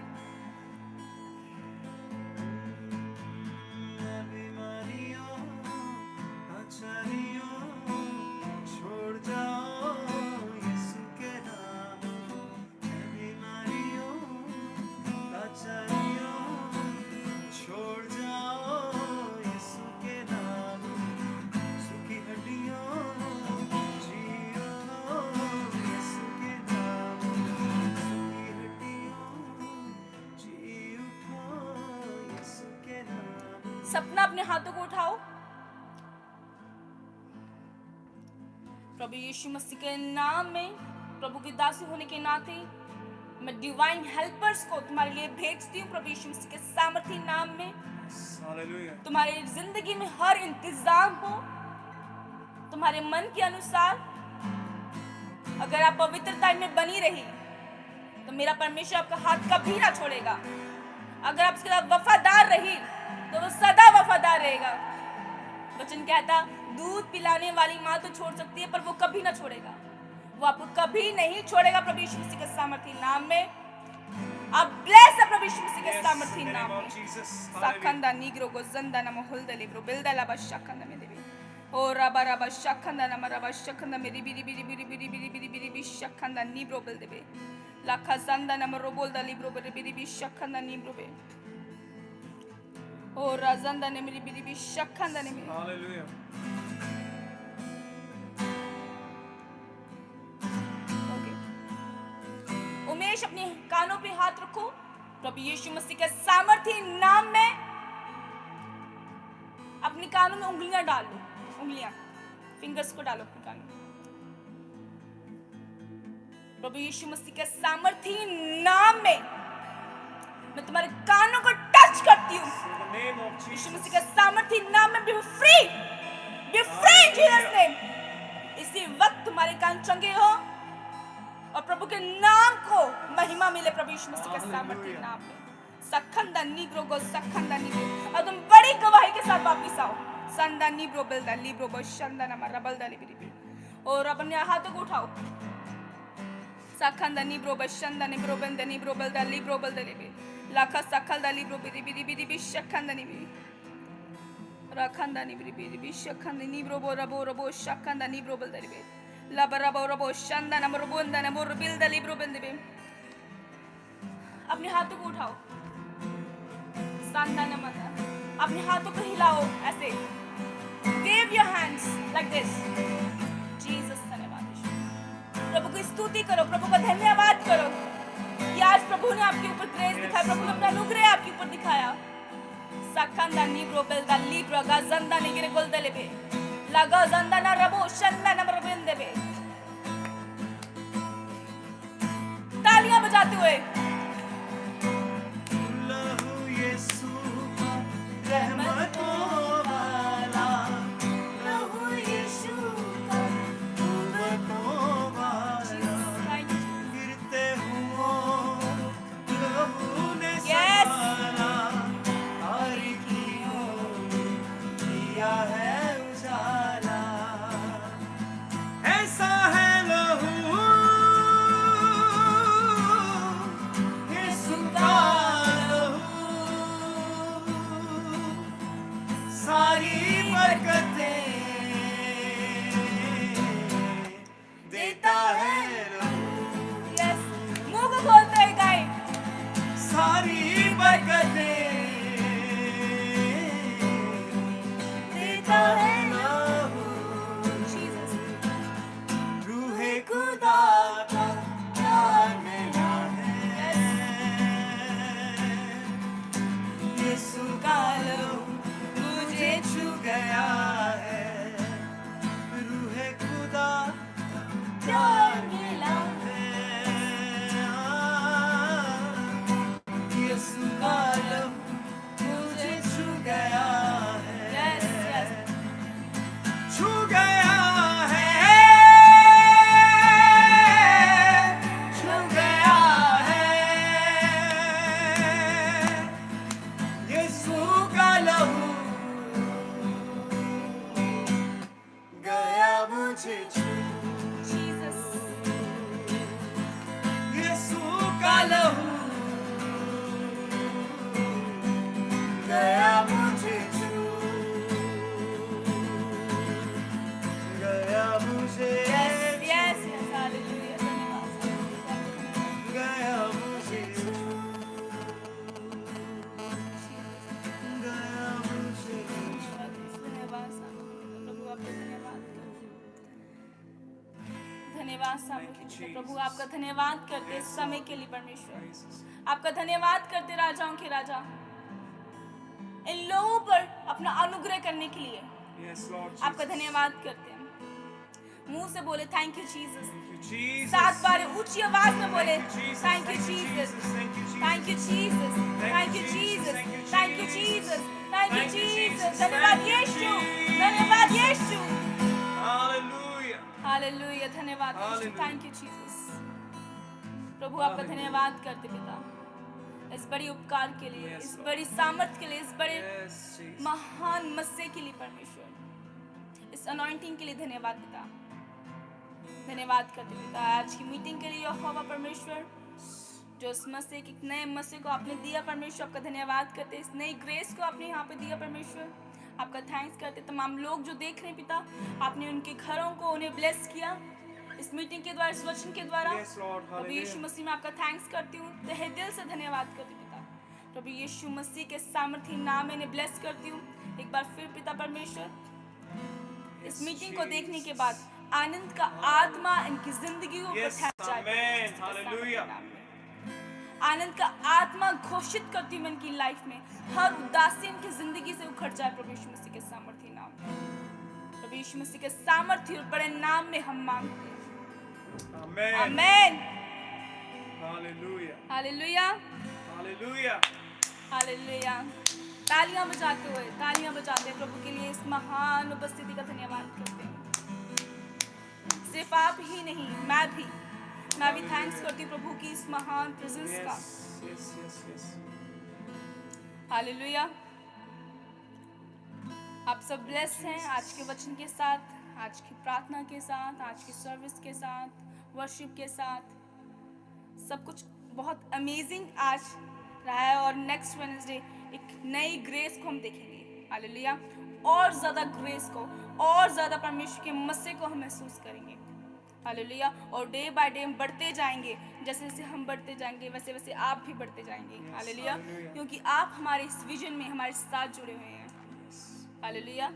सपना अपने हाथों को उठाओ। प्रभु यीशु मसीह के नाम में, प्रभु की दासी होने के नाते मैं डिवाइन हेल्पर्स को तुम्हारे लिए भेजती हूँ प्रभु यीशु मसीह के सामर्थी नाम में। Hallelujah. तुम्हारी जिंदगी में हर इंतजाम हो तुम्हारे मन के अनुसार। अगर आप पवित्रता में बनी रही तो मेरा परमेश्वर आपका हाथ कभी ना छोड़ेगा। अगर आप उसके साथ वफादार रही तो वो सदा वफादार रहेगा। वचन कहता, दूध पिलाने वाली माँ तो छोड़ सकती है पर वो कभी ना छोड़ेगा, वो आपको कभी नहीं छोड़ेगा प्रभु यीशु मसीह के सामर्थी नाम में। आप ब्लेस है प्रभु यीशु मसीह के सामर्थी नाम में। साखंदा नीग्रो को जंदा नाम हुलदली ब्रो बिलदला बशखंदा में देवी ओ रबा रबा शखंदा नाम रबा शखंदा मेरी बिरी बिरी बिरी बिरी बिरी बिरी बिरी बिरी शखंदा नीब्रो बिल देवे लाखा जंदा नाम रोबोल दली ब्रो बिरी बिरी बिरी शखंदा नीब्रो बे ओ राजंदा ने मेरी बिरी बिरी शखंदा ने मेरी। Hallelujah. उमेश, अपने कानों पे हाथ रखो। प्रभु यीशु मसीह के सामर्थी नाम में अपने कानों में उंगलियां डालो, उंगलियां, फिंगर्स को डालो अपने कानों में। प्रभु यीशु मसीह के सामर्थी नाम में मैं तुम्हारे कानों को टच करती हूँ। यीशु मसीह के सामर्थी नाम में B free in Jesus name. इसी वक्त तुम्हारे कान चंगे हो और प्रभु के नाम को महिमा मिले। प्रभु यीशु मसीह के सामर्थी नाम में सखंदा नीब्रो गो सखंदा नीब्रो, और तुम बड़ी गवाही के साथ वापस आओ। संदा नीब्रो बिल्दा लीब्रो बो शंदा नमा रबल दा लिबी, और अपने हाथों को उठाओ। सखंदा नीब्रो बशंदा नीब्रो बंदा नीब्रो बिल्दा लीब्रो बिल्दा लिबी, लाखा सकल दा लीब्रो बिदी बिदी बिदी बिदी शखंदा नीबी, रखंदा नीब्री बिदी बिदी शखंदा नीब्रो बो रबो रबो शखंदा नीब्रो बिल्दा लिबी, लबरा बो रबो शंदा नमरो बोंदा नमरो बिल्दा लीब्रो बिल्दा लिबी। अपने हाथों को उठाओ, संदा नमता, अपने हाथों को हिलाओ ऐसे, wave your hands like this। Jesus धन्यवाद। प्रभु की स्तुति करो, प्रभु का धन्यवाद करो कि आज प्रभु ने आपके ऊपर ग्रेस दिखाया, प्रभु ने अपना अनुग्रह आपके ऊपर दिखाया। सखंदा नीब्रो बेलदा लीब्रो गजंदा निगरे गोलदलेबे लगा जंदा ना रबो शंदा ना रबिंदेबे। तालियां बजाते हुए लहू यीशु का रहमतों वाला, लहू यीशु का कुव्वतों वाला, गिरते हुओं लहू ने संभाला, तारीकियों किया है उजाला। ऐसा है लहू यीशु का लहू, सारी बरकतें देता है लहू, यस मुंह को खोलते हुए गाएं। सारी बरकतें देता है लहू। जीसस रूहे खुदा का प्यार मिला है, यीशु का लहू मुझे छू गया है। रूहे खुदा का प्यार मिला है, यीशु का लहू मुझे छू गया है, यस यस छू गया है, छू गया है। यीशु का लहू गया मुझे छू, जीसस यीशु का लहू गया मुझे छू, गया मुझे यस यस यस हालेलुया धन्यवाद गया मुझे छू, गया मुझे धन्यवाद प्रभु आपका धन्यवाद धन्यवाद प्रभु आपका धन्यवाद करते इस समय के लिए परमेश्वर, आपका धन्यवाद करते राजाओं के राजा, इन लोगों पर अपना अनुग्रह करने के लिए Yes, Lord आपका धन्यवाद करते हैं। मुंह से बोले थैंक यू जीसस, Jesus. 7 बार ऊंची आवाज में बोले Jesus. Thank you Thank you, Jesus, Thank you, Jesus. Thank you Jesus, thank you Jesus, thank you Jesus, thank you Jesus. धन्यवाद यीशु, धन्यवाद यीशु, Hallelujah. हालेलुया धन्यवाद यीशु, Hallelujah. Thank you Jesus. प्रभु आपका धन्यवाद करते पिता इस बड़ी उपकार के लिए, Yes, इस Lord. बड़ी सामर्थ के लिए, इस बड़े Yes, Jesus. महान मस्से के लिए परमेश्वर, इस अनॉइंटिंग के लिए धन्यवाद पिता, धन्यवाद करते पिता आज की मीटिंग के लिए यहोवा परमेश्वर, जो इस मस्से के नए मस्से को आपने दिया परमेश्वर, आपका धन्यवाद करते, इस नई ग्रेस को आपने यहाँ पे दिया परमेश्वर, आपका थैंक्स करते। तमाम लोग जो देख रहे हैं पिता, आपने उनके घरों को उन्हें ब्लेस किया इस मीटिंग के द्वारा, इस वचन के द्वारा। Yes, Lord. प्रभु यीशु Hallelujah. मसीह में आपका थैंक्स करती हूँ, तहे दिल से धन्यवाद करती हूँ पिता। प्रभु यीशु मसीह के सामर्थी नाम में ब्लेस करती हूँ एक बार फिर पिता परमेश्वर। इस मीटिंग को देखने के बाद आनंद का आत्मा इनकी जिंदगी को Yes, ठहर जाए amen. Hallelujah. आनंद का आत्मा घोषित करती हूँ मैं इनकी लाइफ में। हर उदासी इनकी जिंदगी से उखड़ जाए प्रभु यीशु मसीह के सामर्थ्य नाम में। प्रभु यीशु मसीह के सामर्थ्य और बड़े नाम में हम मांगते हैं। आमेन। आमेन। हालेलुया। हालेलुया। हालेलुया। हालेलुया। तालियां बजाते हुए प्रभु के लिए इस महान उपस्थिति का धन्यवाद करते हैं। सिर्फ आप ही नहीं, मैं भी थैंक्स करती हूँ प्रभु की इस महान प्रेजेंस का। Yes. हालेलुया। आप सब ब्लेस हैं आज के वचन के साथ, आज की प्रार्थना के साथ, आज की सर्विस के साथ, वर्शिप के साथ। सब कुछ बहुत अमेजिंग आज रहा है और नेक्स्ट वेडनेसडे एक नई ग्रेस को हम देखेंगे। हालेलुया। और ज़्यादा ग्रेस को, और ज़्यादा परमेश्वर के मस्से को हम महसूस करेंगे। हालेलुया। और डे बाय डे हम बढ़ते जाएंगे। जैसे जैसे हम बढ़ते जाएंगे वैसे वैसे आप भी बढ़ते जाएंगे। हालेलुया। क्योंकि आप हमारे इस विजन में हमारे साथ जुड़े हुए हैं। हालेलुया।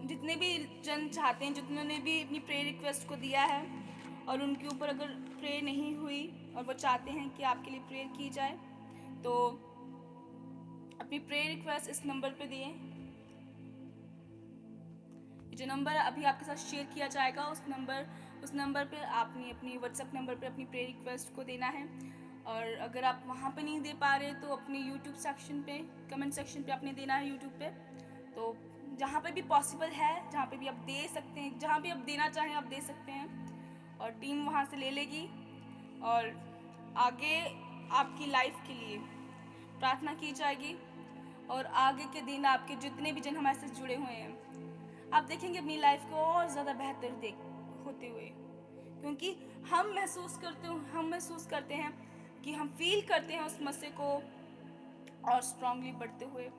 जितने भी जन चाहते हैं, जितने भी अपनी प्रेयर रिक्वेस्ट को दिया है और उनके ऊपर अगर प्रेयर नहीं हुई और वो चाहते हैं कि आपके लिए प्रेयर की जाए, तो अपनी प्रेयर रिक्वेस्ट इस नंबर पे दिए। जो नंबर अभी आपके साथ शेयर किया जाएगा उस नंबर पे आपने अपनी व्हाट्सएप नंबर पे अपनी प्रेयर रिक्वेस्ट को देना है। और अगर आप वहाँ पे नहीं दे पा रहे तो अपनी यूट्यूब सेक्शन पे, कमेंट सेक्शन पे आपने देना है यूट्यूब पे। तो जहाँ पे भी पॉसिबल है, जहाँ पे भी आप दे सकते हैं, जहाँ भी आप देना चाहें आप दे सकते हैं और टीम वहाँ से ले लेगी और आगे आपकी लाइफ के लिए प्रार्थना की जाएगी। और आगे के दिन आपके जितने भी जन हमारे साथ जुड़े हुए हैं, आप देखेंगे अपनी लाइफ को और ज़्यादा बेहतर होते हुए, क्योंकि हम महसूस करते हैं कि हम फील करते हैं उस मसीह को और स्ट्रांगली बढ़ते हुए।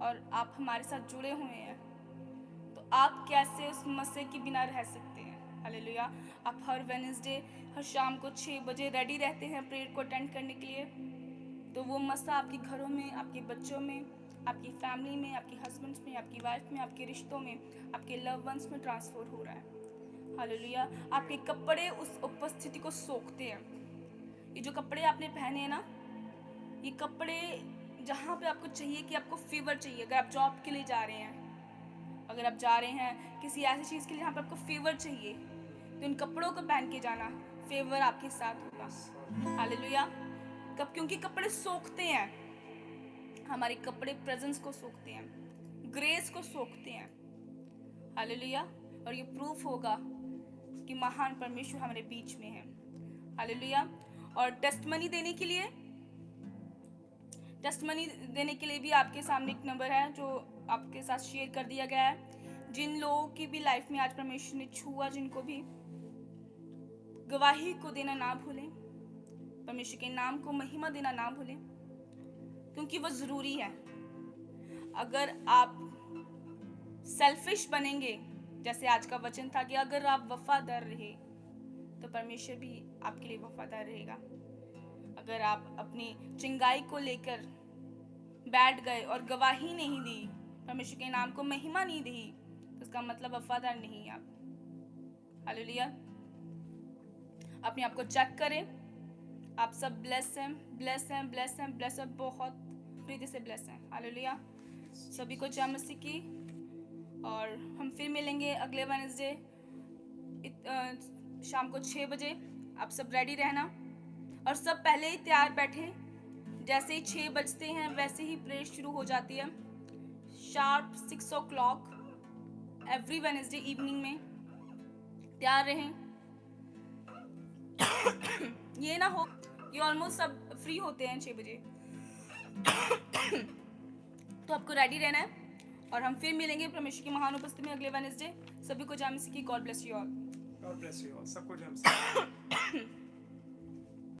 और आप हमारे साथ जुड़े हुए हैं तो आप कैसे उस मसीह के बिना रह सकते हैं। हालेलुया। आप हर वेडनेसडे हर शाम को 6 बजे रेडी रहते हैं प्रेयर को अटेंड करने के लिए। तो वो मसीह आपके घरों में, आपके बच्चों में, आपकी फैमिली में, आपके हस्बैंड्स में, आपकी वाइफ में, आपके रिश्तों में, आपके लव वंस में ट्रांसफर हो रहा है। हालेलुया। आपके कपड़े उस उपस्थिति को सोखते हैं। ये जो कपड़े आपने पहने हैं ना, ये कपड़े जहाँ पे आपको चाहिए कि आपको फेवर चाहिए, अगर आप जॉब के लिए जा रहे हैं, अगर आप जा रहे हैं किसी ऐसी चीज़ के लिए जहाँ पे आपको फेवर चाहिए, तो इन कपड़ों को पहन के जाना, फेवर आपके साथ होगा। हालेलुया। क्योंकि कपड़े सोखते हैं, हमारे कपड़े प्रेजेंस को सोखते हैं, ग्रेस को सोखते हैं। हालेलुया। और ये प्रूफ होगा कि महान परमेश्वर हमारे बीच में है। हालेलुया। और टेस्टमनी देने के लिए भी आपके सामने एक नंबर है जो आपके साथ शेयर कर दिया गया है। जिन लोगों की भी लाइफ में आज परमेश्वर ने छुआ, जिनको भी गवाही को देना ना भूलें, परमेश्वर के नाम को महिमा देना ना भूलें, क्योंकि वो ज़रूरी है। अगर आप सेल्फिश बनेंगे, जैसे आज का वचन था कि अगर आप वफादार रहे तो परमेश्वर भी आपके लिए वफादार रहेगा। अगर आप अपनी चिंगाई को लेकर बैठ गए और गवाही नहीं दी, परमेश्वर के नाम को महिमा नहीं दी, तो इसका मतलब वफादार नहीं है आप। हालेलुया। अपने आप को चेक करें। आप सब ब्लेस हैं, बहुत प्रीति से ब्लेस हैं। हालेलुया। सभी को जय मसीह की। और हम फिर मिलेंगे अगले वेडनेसडे शाम को 6 बजे। आप सब रेडी रहना और सब पहले ही तैयार बैठे। जैसे ही 6 बजते हैं वैसे ही प्रेयर शुरू हो जाती है। Sharp 6 o'clock every Wednesday evening में तैयार रहें। ये ना हो, ये ऑलमोस्ट सब फ्री होते हैं 6 बजे तो आपको रेडी रहना है। और हम फिर मिलेंगे परमेश्वर की महान उपस्थिति में अगले वेडनेसडे। सभी को जय मसीह की। God bless you all. सबको जय मसीह।